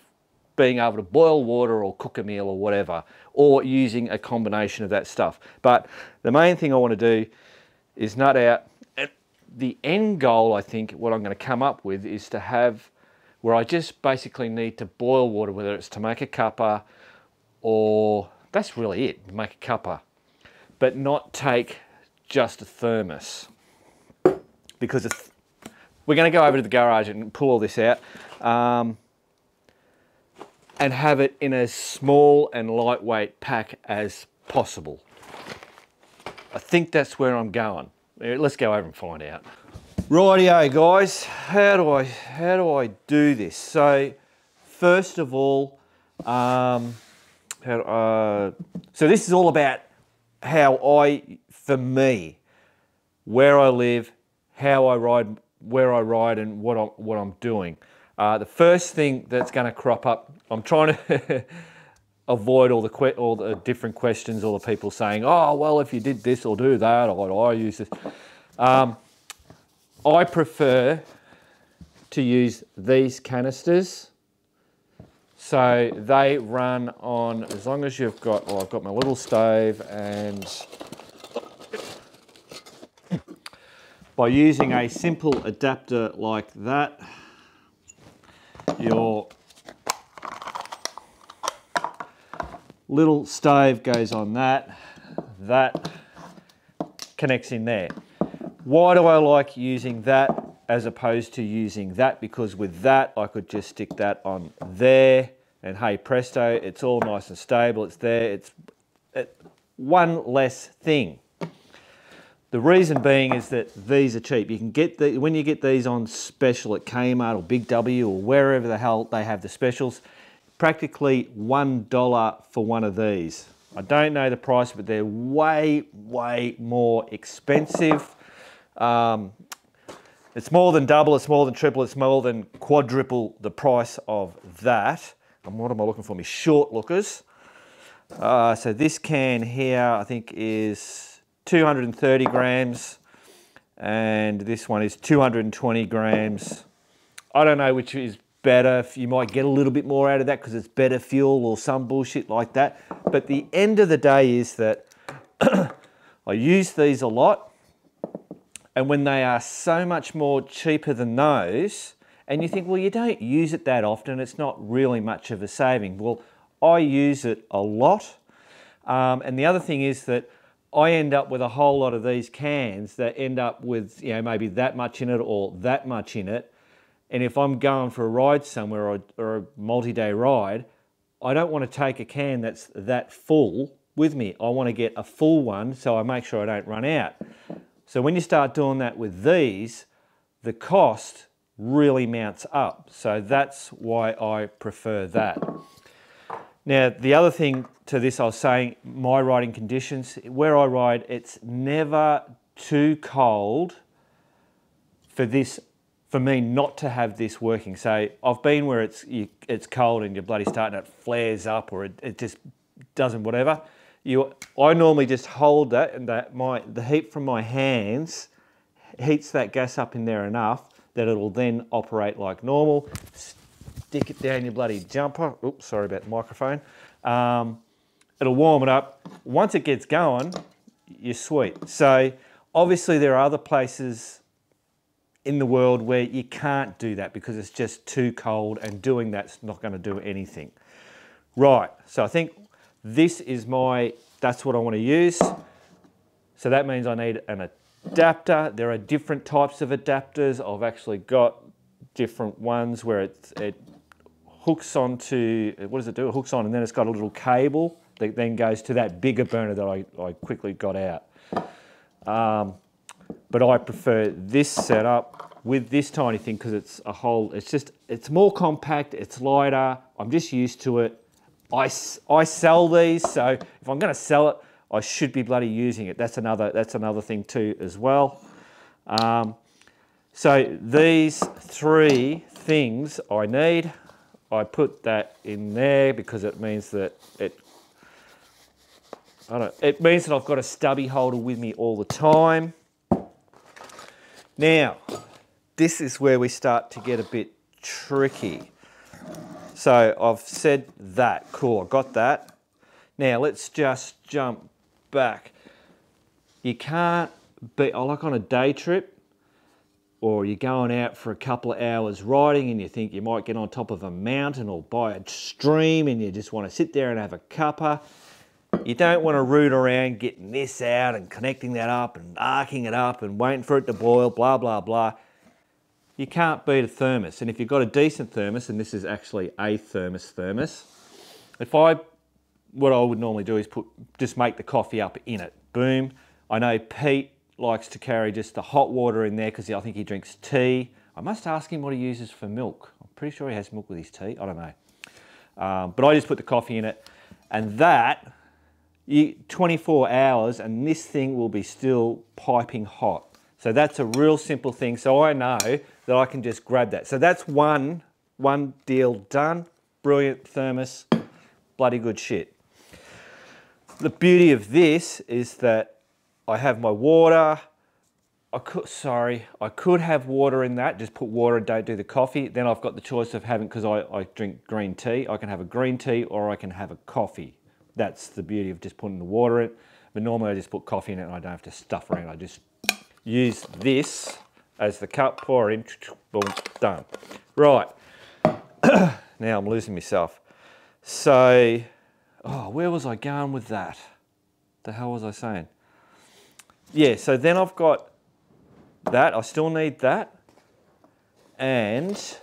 being able to boil water or cook a meal or whatever, or using a combination of that stuff. But the main thing I want to do is nut out. The end goal, I think, what I'm going to come up with is to have where I just basically need to boil water, whether it's to make a cuppa or that's really it, make a cuppa, but not take just a thermos, because we're going to go over to the garage and pull all this out and have it in as small and lightweight pack as possible. I think that's where I'm going. Let's go over and find out. Rightio, guys, how do I do this? So first of all, so this is all about for me, where I live, how I ride, where I ride, and what I'm doing. The first thing that's going to crop up, I'm trying to avoid all the different questions, all the people saying, oh, well, if you did this or do that, or I use this. I prefer to use these canisters. So they run on, as long as you've got, well, I've got my little stove, and by using a simple adapter like that, your little stove goes on that connects in there. Why do I like using that as opposed to using that? Because with that, I could just stick that on there and hey presto, it's all nice and stable, it's there, it's one less thing. The reason being is that these are cheap. You can get when you get these on special at Kmart or Big W or wherever the hell they have the specials, practically $1 for one of these. I don't know the price, but they're way, way more expensive. It's more than double, it's more than triple, it's more than quadruple the price of that. And what am I looking for? My short lookers. So this can here, I think, is 230 grams. and this one is 220 grams. I don't know which is better. You might get a little bit more out of that because it's better fuel or some bullshit like that. But the end of the day is that I use these a lot, and when they are so much more cheaper than those, and you think, well, you don't use it that often, it's not really much of a saving. Well, I use it a lot. And the other thing is that I end up with a whole lot of these cans that end up with, you know, maybe that much in it or that much in it. And if I'm going for a ride somewhere or a multi-day ride, I don't want to take a can that's that full with me. I want to get a full one so I make sure I don't run out. So when you start doing that with these, the cost really mounts up. So that's why I prefer that. Now, the other thing to this, I was saying, my riding conditions, where I ride, it's never too cold for me not to have this working. So I've been where it's cold and you're bloody starting, it flares up or it just doesn't whatever. I normally just hold that, and the heat from my hands heats that gas up in there enough that it'll then operate like normal. Stick it down your bloody jumper. Oops, sorry about the microphone. It'll warm it up. Once it gets going, you're sweet. So obviously there are other places in the world where you can't do that because it's just too cold, and doing that's not going to do anything. Right, so I think this is that's what I want to use. So that means I need an adapter. There are different types of adapters. I've actually got different ones where it hooks onto, what does it do? It hooks on and then it's got a little cable that then goes to that bigger burner that I quickly got out. But I prefer this setup with this tiny thing because it's more compact, it's lighter, I'm just used to it. I sell these, so if I'm going to sell it, I should be bloody using it. That's another thing too as well. So these three things I need. I put that in there because it means that it means that I've got a stubby holder with me all the time. Now, this is where we start to get a bit tricky. So I've said that, cool, I got that. Now let's just jump back. You can't be, like on a day trip, or you're going out for a couple of hours riding and you think you might get on top of a mountain or by a stream and you just want to sit there and have a cuppa. You don't want to root around getting this out and connecting that up and arcing it up and waiting for it to boil, blah, blah, blah. You can't beat a thermos. And if you've got a decent thermos, and this is actually a thermos, what I would normally do is just make the coffee up in it. Boom. I know Pete likes to carry just the hot water in there because I think he drinks tea. I must ask him what he uses for milk. I'm pretty sure he has milk with his tea. I don't know. But I just put the coffee in it, and that, 24 hours, and this thing will be still piping hot. So that's a real simple thing. So I know that I can just grab that. So that's one deal done. Brilliant thermos, bloody good shit. The beauty of this is that I have my water. I could have water in that, just put water and don't do the coffee. Then I've got the choice of having, because I drink green tea, I can have a green tea or I can have a coffee. That's the beauty of just putting the water in. But normally I just put coffee in it and I don't have to stuff around. I just use this as the cup, pour in, boom, done. Right, now I'm losing myself. So, where was I going with that? The hell was I saying? Yeah, so then I've got that, I still need that. And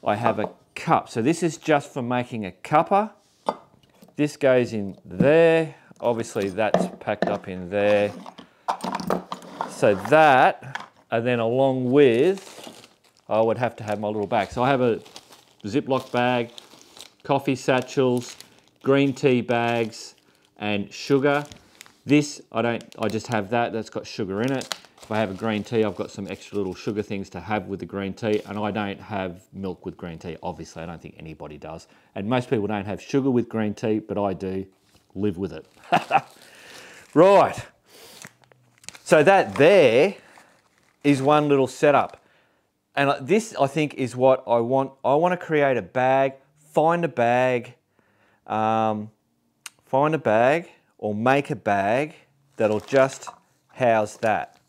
I have a cup. So this is just for making a cuppa. This goes in there. Obviously that's packed up in there. So that, and then along with, I would have to have my little bag. So I have a Ziploc bag, coffee satchels, green tea bags, and sugar. This, I just have that's got sugar in it. If I have a green tea, I've got some extra little sugar things to have with the green tea, and I don't have milk with green tea. Obviously, I don't think anybody does. And most people don't have sugar with green tea, but I do. Live with it. Right. So that there is one little setup. And this, I think, is what I want. I want to create a bag, find a bag or make a bag that'll just house that.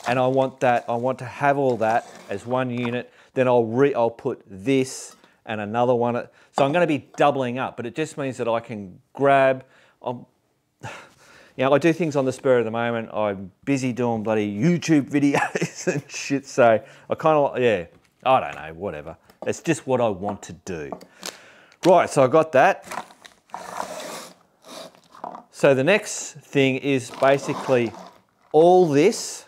And I want to have all that as one unit. Then I'll put this and another one. So I'm going to be doubling up, but it just means that I can grab, you know, I do things on the spur of the moment. I'm busy doing bloody YouTube videos and shit. So I kind of, yeah, I don't know, whatever. It's just what I want to do. Right, so I got that. So the next thing is basically all this.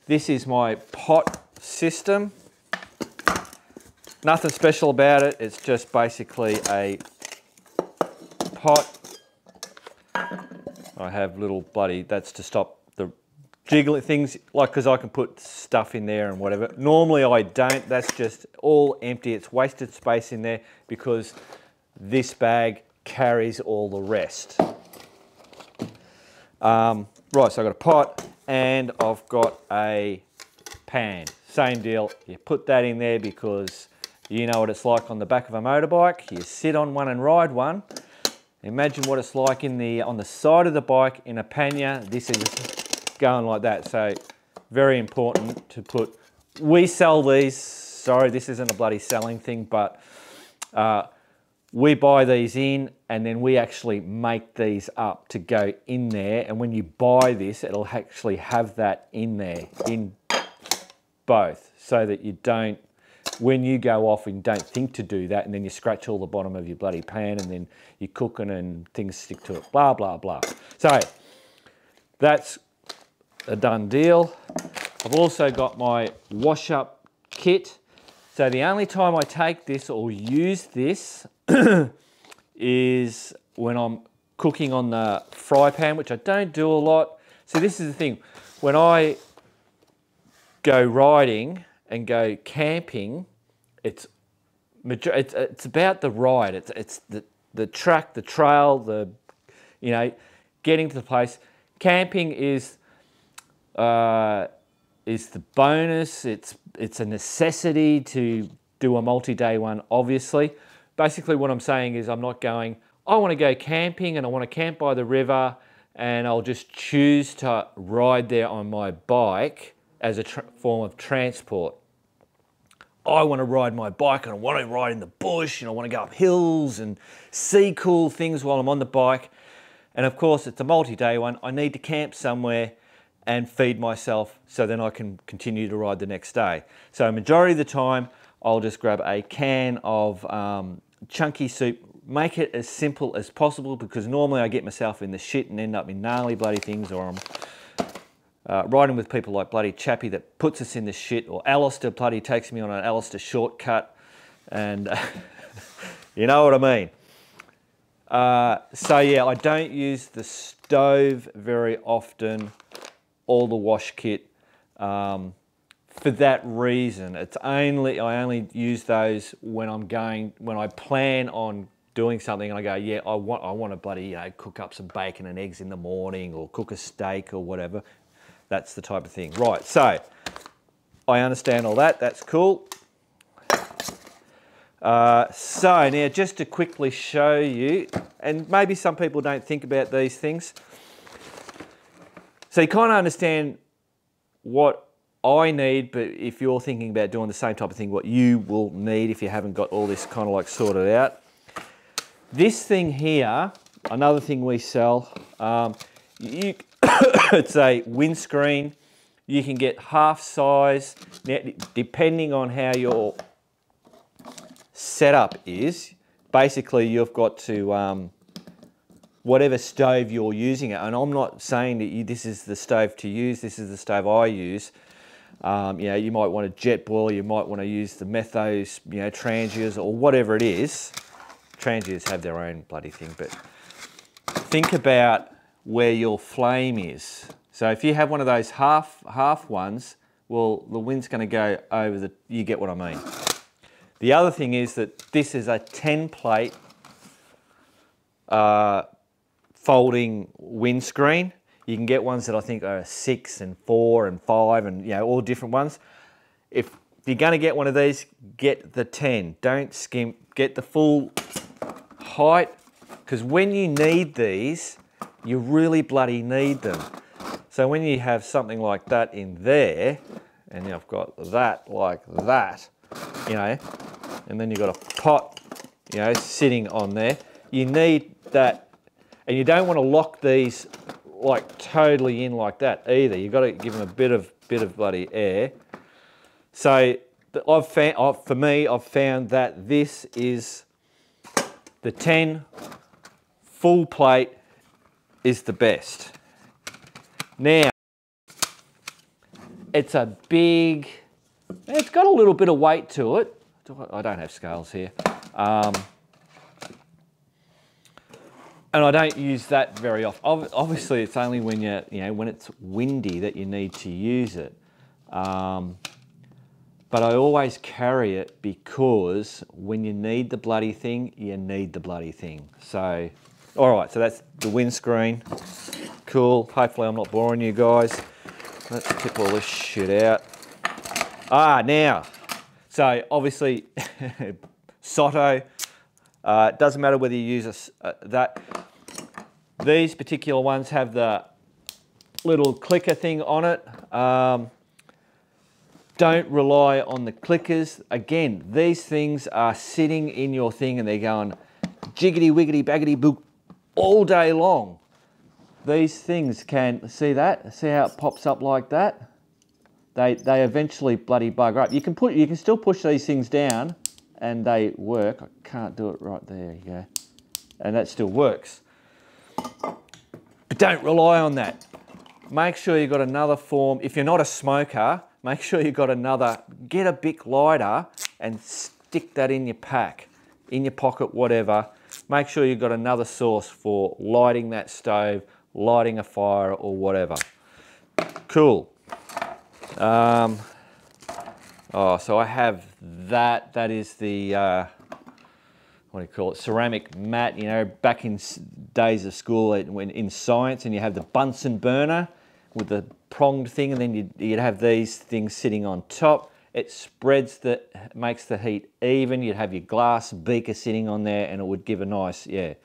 This is my pot system. Nothing special about it. It's just basically a pot. I have little bloody, that's to stop the jiggling things, like, because I can put stuff in there and whatever. Normally I don't, that's just all empty. It's wasted space in there because this bag carries all the rest. Right, so I've got a pot and I've got a pan. Same deal, you put that in there because you know what it's like on the back of a motorbike. You sit on one and ride one. Imagine what it's like on the side of the bike in a pannier. This is going like that. So very important to put. We sell these. Sorry, this isn't a bloody selling thing, but we buy these in and then we actually make these up to go in there. And when you buy this, it'll actually have that in there, in both, so that you don't, when you go off and don't think to do that, and then you scratch all the bottom of your bloody pan and then you're cooking and things stick to it, blah, blah, blah. So that's a done deal. I've also got my wash up kit. So the only time I take this or use this is when I'm cooking on the fry pan, which I don't do a lot. So this is the thing, when I go riding and go camping, it's about the ride. It's the track, the trail, you know, getting to the place. Camping is the bonus. It's a necessity to do a multi-day one, obviously. Basically what I'm saying is I'm not going, I want to go camping and I want to camp by the river and I'll just choose to ride there on my bike as a form of transport. I want to ride my bike and I want to ride in the bush and I want to go up hills and see cool things while I'm on the bike. And of course, it's a multi-day one. I need to camp somewhere and feed myself so then I can continue to ride the next day. So majority of the time, I'll just grab a can of chunky soup, make it as simple as possible because normally I get myself in the shit and end up in gnarly bloody things, or I'm riding with people like bloody Chappie that puts us in the shit, or Alistair bloody takes me on an Alistair shortcut, and you know what I mean. So yeah, I don't use the stove very often or the wash kit for that reason. I only use those when I plan on doing something and I go, yeah, I want to bloody, you know, cook up some bacon and eggs in the morning or cook a steak or whatever. That's the type of thing. Right, so I understand all that. That's cool. So now just to quickly show you, and maybe some people don't think about these things. So you kind of understand what I need, but if you're thinking about doing the same type of thing, what you will need if you haven't got all this kind of like sorted out. This thing here, another thing we sell, it's a windscreen. You can get half size, now, depending on how your setup is. Basically, you've got to, whatever stove you're using, and I'm not saying that this is the stove to use, this is the stove I use. You know, you might want a jet boiler, you might want to use the Methos, you know, transiers or whatever it is. Transiers have their own bloody thing, but think about where your flame is. So if you have one of those half ones, well, the wind's going to go over the, you get what I mean. The other thing is that this is a 10 plate folding windscreen. You can get ones that I think are 6 and 4 and 5 and, you know, all different ones. If you're going to get one of these, get the 10. Don't skimp. Get the full height, because when you need these, you really bloody need them. So when you have something like that in there, and I've got that like that, you know, and then you've got a pot, you know, sitting on there, you need that, and you don't want to lock these like totally in like that either. You've got to give them a bit of bloody air. So I've found that this is the 10 full plate is the best. Now, it's a big, it's got a little bit of weight to it. I don't have scales here. And I don't use that very often. Obviously, it's only when when it's windy that you need to use it. But I always carry it because when you need the bloody thing, you need the bloody thing. So, all right, so that's the windscreen. Cool. Hopefully I'm not boring you guys. Let's tip all this shit out. Now, so obviously, Soto. It doesn't matter whether you use that. These particular ones have the little clicker thing on it. Don't rely on the clickers. Again, these things are sitting in your thing and they're going jiggity wiggity baggity boop all day long. These things can, see that? See how it pops up like that? They eventually bloody bugger up. You can still push these things down and they work. I can't do it right there, you go. And that still works. But don't rely on that. Make sure you've got another form. If you're not a smoker, make sure you've got another, get a Bic lighter and stick that in your pack, in your pocket, whatever. Make sure you've got another source for lighting that stove, lighting a fire or whatever. Cool. So I have that. That is the, what do you call it, ceramic mat, you know, back in days of school when in science, and you have the Bunsen burner with the pronged thing, and then you'd have these things sitting on top. It spreads makes the heat even. You'd have your glass beaker sitting on there and it would give a nice, yeah.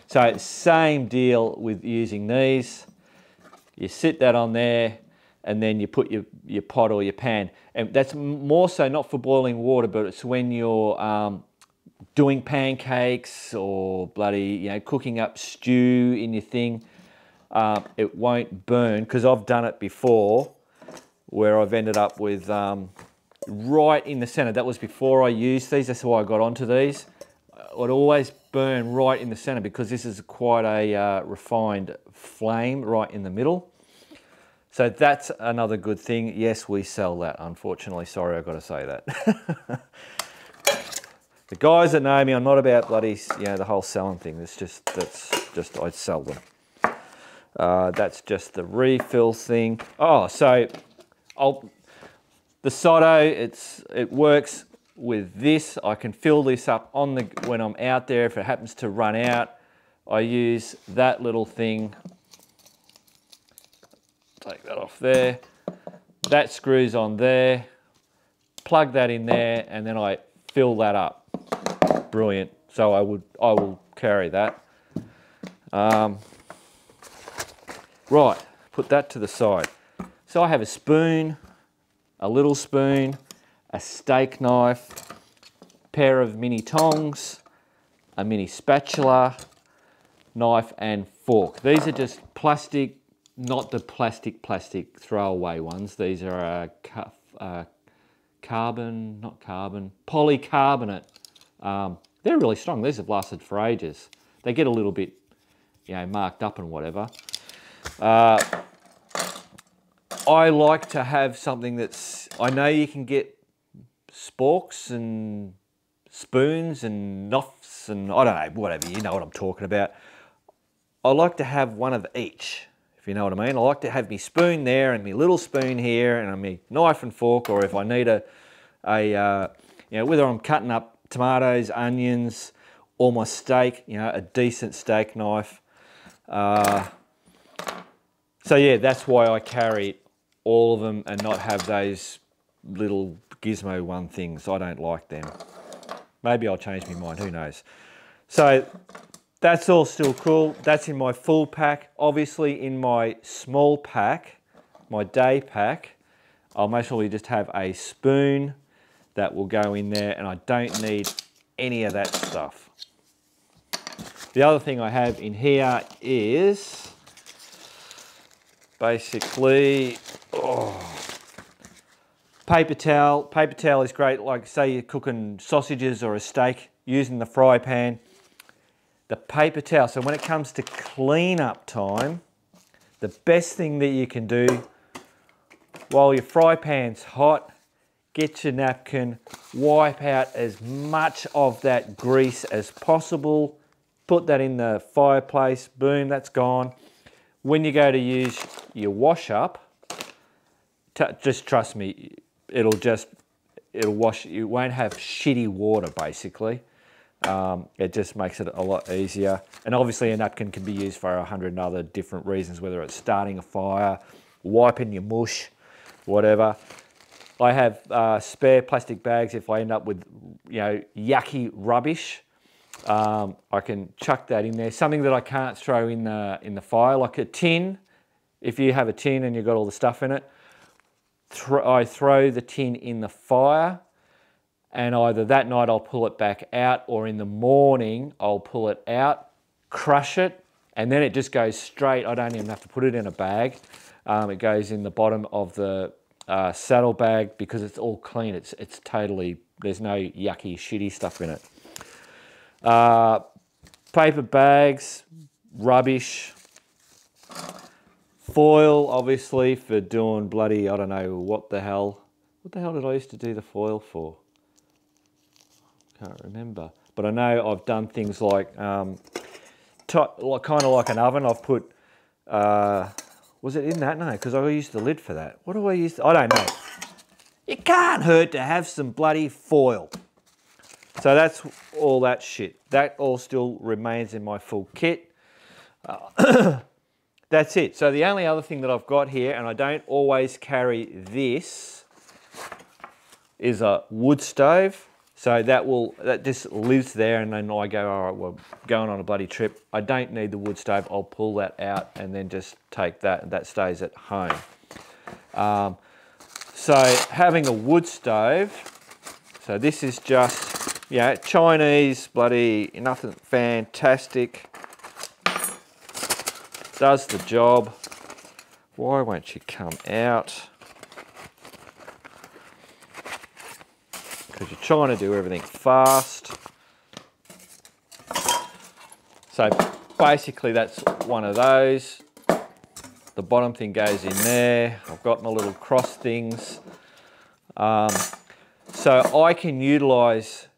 So same deal with using these. You sit that on there and then you put your pot or your pan. And that's more so not for boiling water, but it's when you're doing pancakes or bloody, cooking up stew in your thing. It won't burn, because I've done it before where I've ended up with right in the center. That was before I used these. That's why I got onto these. I'd always burn right in the center because this is quite a refined flame right in the middle. So that's another good thing. Yes, we sell that, unfortunately. Sorry, I've got to say that. The guys that know me, I'm not about bloody, the whole selling thing. That's just I'd sell them. That's just the refill thing. Oh, so the Soto, it works with this. I can fill this up when I'm out there. If it happens to run out, I use that little thing. Take that off there. That screws on there. Plug that in there, and then I fill that up. Brilliant. So I will carry that. Right, put that to the side. So I have a spoon, a little spoon, a steak knife, pair of mini tongs, a mini spatula, knife and fork. These are just plastic, not the plastic throwaway ones. These are polycarbonate. They're really strong. These have lasted for ages. They get a little bit, marked up and whatever. I like to have something I know you can get sporks and spoons and knives and I don't know, whatever, you know what I'm talking about. I like to have one of each, if you know what I mean. I like to have my spoon there and my little spoon here and my knife and fork, or if I need whether I'm cutting up tomatoes, onions, or my steak, a decent steak knife. So yeah, that's why I carry all of them and not have those little gizmo one things. I don't like them. Maybe I'll change my mind, who knows. So that's all still cool. That's in my full pack. Obviously in my small pack, my day pack, I'll most probably just have a spoon that will go in there, and I don't need any of that stuff. The other thing I have in here is basically paper towel. Paper towel is great, like say you're cooking sausages or a steak using the fry pan. The paper towel, so when it comes to clean up time, the best thing that you can do while your fry pan's hot, get your napkin, wipe out as much of that grease as possible, put that in the fireplace, boom, that's gone. When you go to use your wash up, just trust me, it'll wash, you won't have shitty water basically. It just makes it a lot easier. And obviously a napkin can be used for 100 other different reasons, whether it's starting a fire, wiping your mush, whatever. I have spare plastic bags if I end up with, you know, yucky rubbish. I can chuck that in there. Something that I can't throw in the fire, like a tin. If you have a tin and you've got all the stuff in it, I throw the tin in the fire, and either that night I'll pull it back out, or in the morning I'll pull it out, crush it, and then it just goes straight. I don't even have to put it in a bag. It goes in the bottom of the saddle bag because it's all clean. It's totally, there's no yucky, shitty stuff in it. Paper bags, rubbish. Foil, obviously, for doing bloody, I don't know what the hell. What the hell did I used to do the foil for? Can't remember. But I know I've done things like, kind of like an oven. I've put, was it in that? No, because I used the lid for that. What do I use? I don't know. It can't hurt to have some bloody foil. So that's all that shit. That all still remains in my full kit. That's it. So the only other thing that I've got here, and I don't always carry this, is a wood stove. So that just lives there, and then I go, all right, we're going on a bloody trip. I don't need the wood stove. I'll pull that out and then just take that, and that stays at home. So having a wood stove, so this is just, yeah, Chinese, bloody, nothing fantastic. Does the job. Why won't you come out? Because you're trying to do everything fast. So basically that's one of those. The bottom thing goes in there. I've got my little cross things. So I can utilise,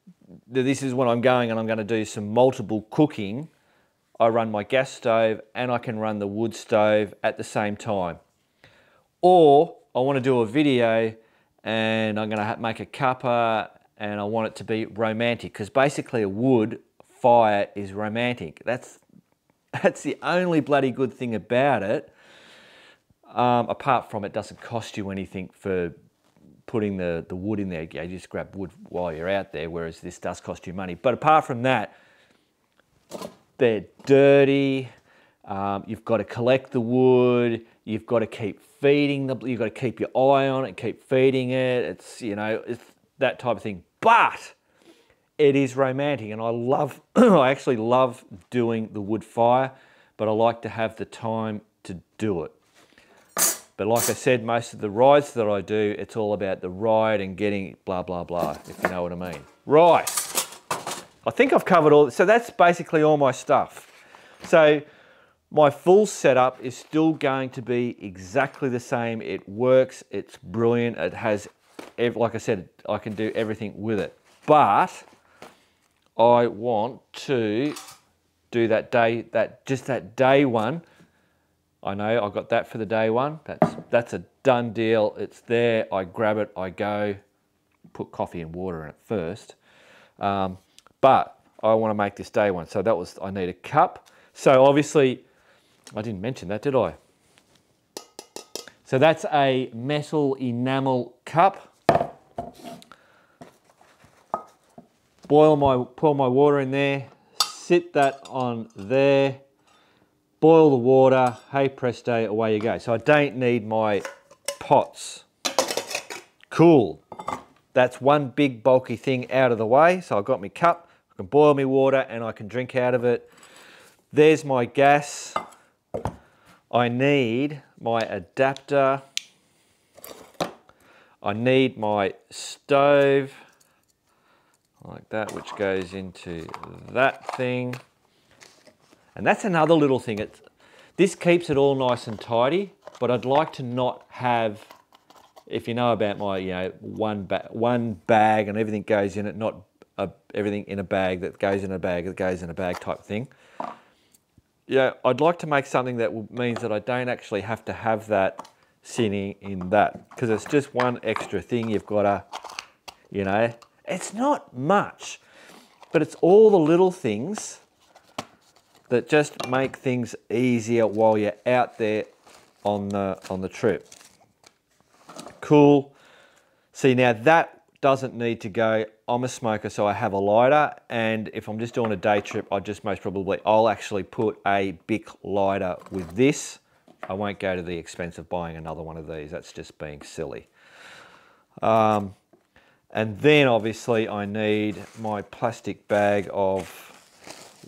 this is when I'm going and I'm going to do some multiple cooking. I run my gas stove and I can run the wood stove at the same time. Or I want to do a video and I'm going to make a cuppa and I want it to be romantic, because basically a wood fire is romantic. That's the only bloody good thing about it. Apart from it doesn't cost you anything for putting the wood in there. You just grab wood while you're out there, whereas this does cost you money. But apart from that, they're dirty. You've got to collect the wood. You've got to keep feeding you've got to keep your eye on it, keep feeding it. It's, you know, it's that type of thing. But it is romantic, and I love, I actually love doing the wood fire, but I like to have the time to do it. But like I said, most of the rides that I do, it's all about the ride and getting blah, blah, blah, if you know what I mean. Right. I think I've covered all, so that's basically all my stuff. So my full setup is still going to be exactly the same. It works, it's brilliant, it has, like I said, I can do everything with it. But I want to do that day, just that day one. I know I got that for the day one. That's a done deal. It's there, I grab it, I go, put coffee and water in it first. But I want to make this day one. So that was, I need a cup. So obviously, I didn't mention that, did I? So that's a metal enamel cup. Pour my water in there, sit that on there, boil the water, hey presto, away you go. So I don't need my pots. Cool. That's one big bulky thing out of the way. So I've got my cup, I can boil my water and I can drink out of it. There's my gas. I need my adapter. I need my stove, like that, which goes into that thing. And that's another little thing. This keeps it all nice and tidy, but I'd like to not have, if you know about my, you know, one bag and everything goes in it, not everything in a bag that goes in a bag that goes in a bag type thing. Yeah, I'd like to make something that means that I don't actually have to have that sitting in that, because it's just one extra thing you've got to, you know, it's not much, but it's all the little things that just make things easier while you're out there on the trip. Cool. See, now that doesn't need to go. I'm a smoker, so I have a lighter, and if I'm just doing a day trip, I'll actually put a Bic lighter with this. I won't go to the expense of buying another one of these. That's just being silly. And then obviously I need my plastic bag of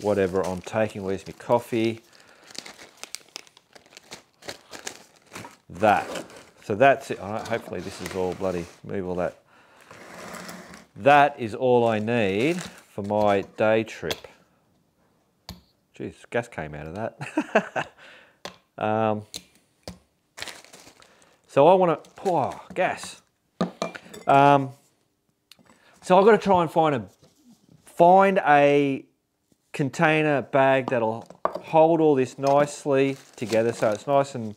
whatever I'm taking. Where's my coffee? That. So that's it. Hopefully this is all bloody, move all that. That is all I need for my day trip. Jeez, gas came out of that. So I want to pour gas. So I've got to try and find a container bag that'll hold all this nicely together, so it's nice. And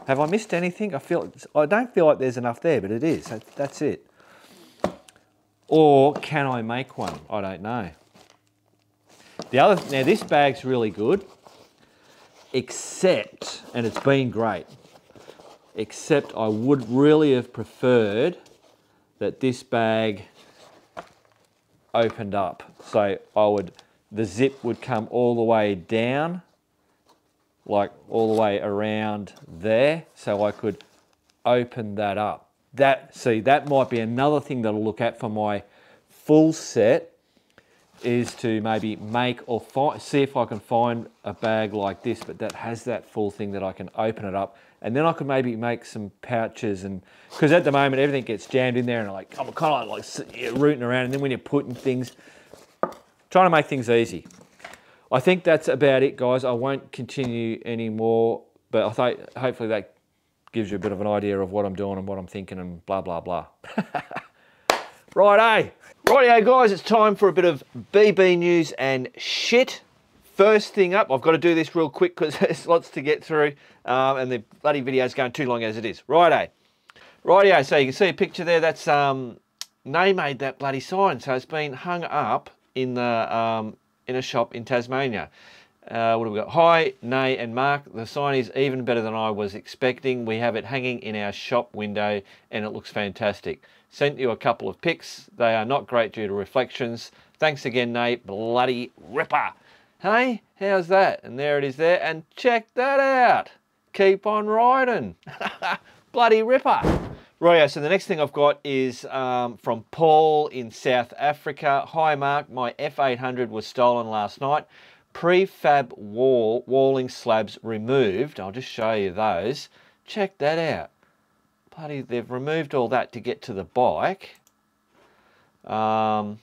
have I missed anything? I don't feel like there's enough there, but it is. That's it. Or can I make one? I don't know. Now this bag's really good, except, and it's been great, except I would really have preferred that this bag opened up. So the zip would come all the way down, like all the way around there, so I could open that up. That might be another thing that I'll look at for my full set, is to maybe make or see if I can find a bag like this, but that has that full thing that I can open it up, and then I could maybe make some pouches. And because at the moment everything gets jammed in there, and I'm kind of like rooting around, and then when you're putting things, trying to make things easy. I think that's about it, guys. I won't continue anymore, but I think hopefully that gives you a bit of an idea of what I'm doing and what I'm thinking and blah, blah, blah. Rightio, guys, it's time for a bit of BB news and shit. First thing up, I've got to do this real quick because there's lots to get through, and the bloody video's going too long as it is. Rightio, so you can see a picture there. That's Nay made that bloody sign, so it's been hung up in a shop in Tasmania. What have we got? Hi, Nay and Mark. The sign is even better than I was expecting. We have it hanging in our shop window and it looks fantastic. Sent you a couple of pics. They are not great due to reflections. Thanks again, Nay. Bloody ripper. Hey, how's that? And there it is there. And check that out. Keep on riding. Bloody ripper. Right, so the next thing I've got is from Paul in South Africa. Hi, Mark. My F800 was stolen last night. Prefab walling slabs removed. I'll just show you those. Check that out. Bloody, they've removed all that to get to the bike. 20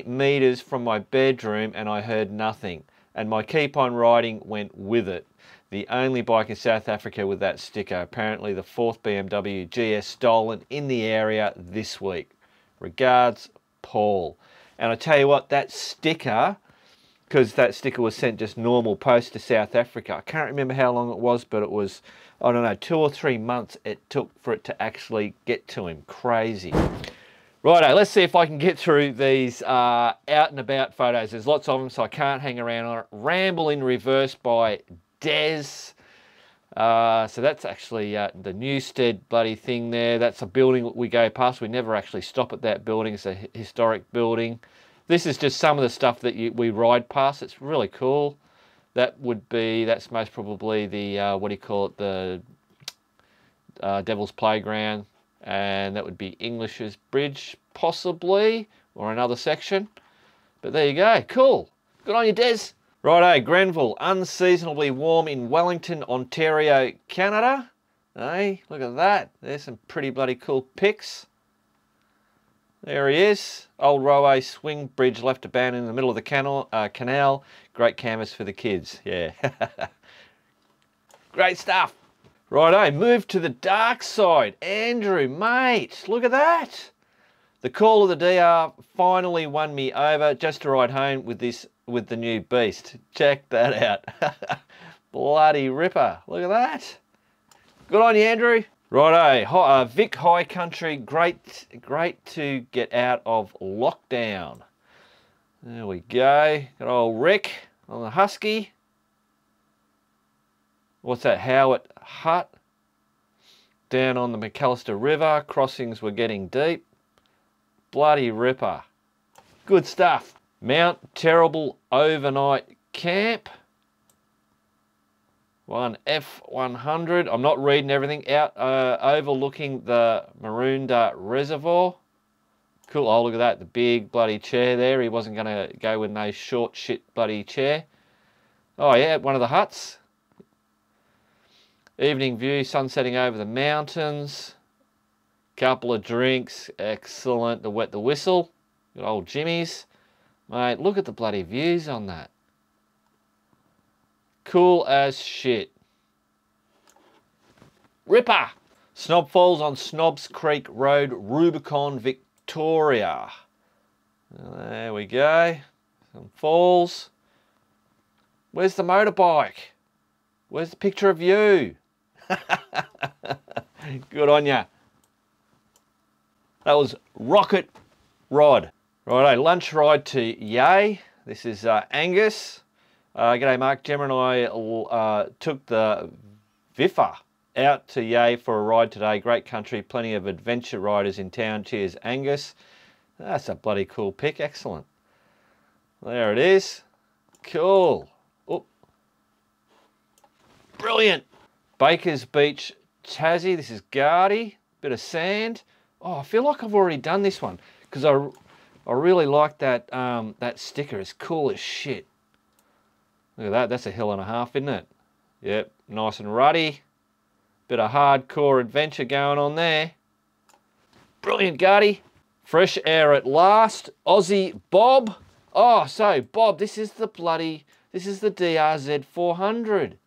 metres from my bedroom and I heard nothing. And my Keep On Riding went with it. The only bike in South Africa with that sticker. Apparently the 4th BMW GS stolen in the area this week. Regards, Paul. And I tell you what, that sticker, because that sticker was sent just normal post to South Africa. I can't remember how long it was, but it was, I don't know, 2 or 3 months it took for it to actually get to him. Crazy. Righto, let's see if I can get through these out and about photos. There's lots of them, so I can't hang around on it. Ramble in Reverse by Des. So that's actually the Newstead bloody thing there. That's a building we go past. We never actually stop at that building. It's a historic building. This is just some of the stuff that we ride past. It's really cool. That's most probably the, what do you call it, the Devil's Playground. And that would be English's Bridge, possibly, or another section. But there you go, cool. Good on you, Des. Righto, Grenville, unseasonably warm in Wellington, Ontario, Canada. Hey, look at that. There's some pretty bloody cool pics. There he is. Old railway swing bridge left abandoned in the middle of the canal. Great canvas for the kids, yeah. Great stuff. Righto, move to the dark side. Andrew, mate, look at that. The call of the DR finally won me over just to ride home with the new beast. Check that out. Bloody ripper. Look at that. Good on you, Andrew. Righto, Vic High Country. Great to get out of lockdown. There we go. Got old Rick on the Husky. What's that? Howard Hut. Down on the McAllister River. Crossings were getting deep. Bloody ripper. Good stuff. Mount Terrible overnight camp. One F100. I'm not reading everything out. Overlooking the Maroondah Reservoir. Cool. Oh, look at that. The big bloody chair there. He wasn't going to go with no short shit bloody chair. Oh yeah, one of the huts. Evening view, sun setting over the mountains. Couple of drinks. Excellent to wet the whistle. Good old Jimmy's. Mate, look at the bloody views on that. Cool as shit. Ripper. Snob Falls on Snobs Creek Road, Rubicon, Victoria. There we go. Some falls. Where's the motorbike? Where's the picture of you? Good on ya. That was Rocket Rod. Righto, lunch ride to Yea. This is Angus. G'day Mark, Gemma and I took the Viffa out to Yea for a ride today. Great country, plenty of adventure riders in town. Cheers, Angus. That's a bloody cool pic, excellent. There it is. Cool. Oh. Brilliant. Baker's Beach, Tassie. This is Gardy. Bit of sand. Oh, I feel like I've already done this one because I really like that that sticker. It's cool as shit. Look at that. That's a hill and a half, isn't it? Yep. Nice and ruddy. Bit of hardcore adventure going on there. Brilliant, Gardy. Fresh air at last. Aussie Bob. Oh, so Bob, this is the DRZ 400.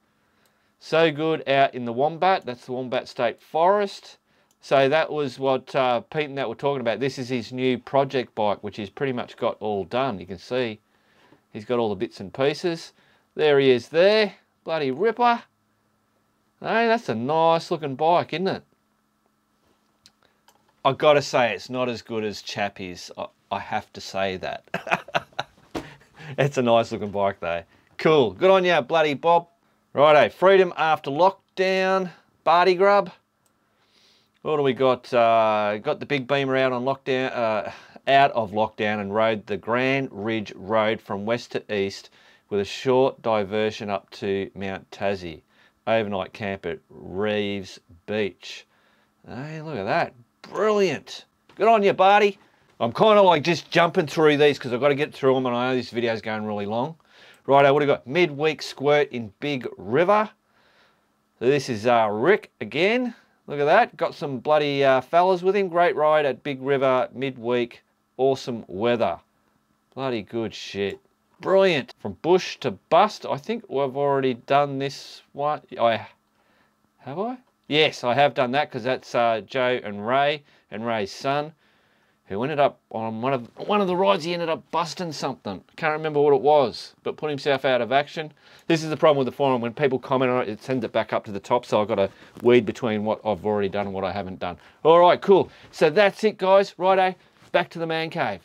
So good out in the Wombat. That's the Wombat State Forest. So that was what Pete and that were talking about. This is his new project bike, which he's pretty much got all done. You can see he's got all the bits and pieces. There he is there. Bloody ripper. Hey, that's a nice looking bike, isn't it? I've got to say it's not as good as Chappie's. I have to say that. It's a nice looking bike though. Cool. Good on you, bloody Bob. Righto, freedom after lockdown. Barty grub. What do we got? Got the big beamer out on lockdown, out of lockdown, and rode the Grand Ridge Road from west to east with a short diversion up to Mount Tassie. Overnight camp at Reeves Beach. Hey, look at that. Brilliant. Good on you, Barty. I'm kind of like just jumping through these because I've got to get through them and I know this video's going really long. Righto, what do we got? Midweek squirt in Big River. So this is Rick again. Look at that. Got some bloody fellas with him. Great ride at Big River midweek. Awesome weather. Bloody good shit. Brilliant. From bush to bust. I think we've already done this one. Have I? Yes, I have done that because that's Joe and Ray's son, who ended up on one of the rides. He ended up busting something. Can't remember what it was, but put himself out of action. This is the problem with the forum. When people comment on it, it sends it back up to the top. So I've got to weed between what I've already done and what I haven't done. All right, cool. So that's it, guys. Righto, back to the man cave.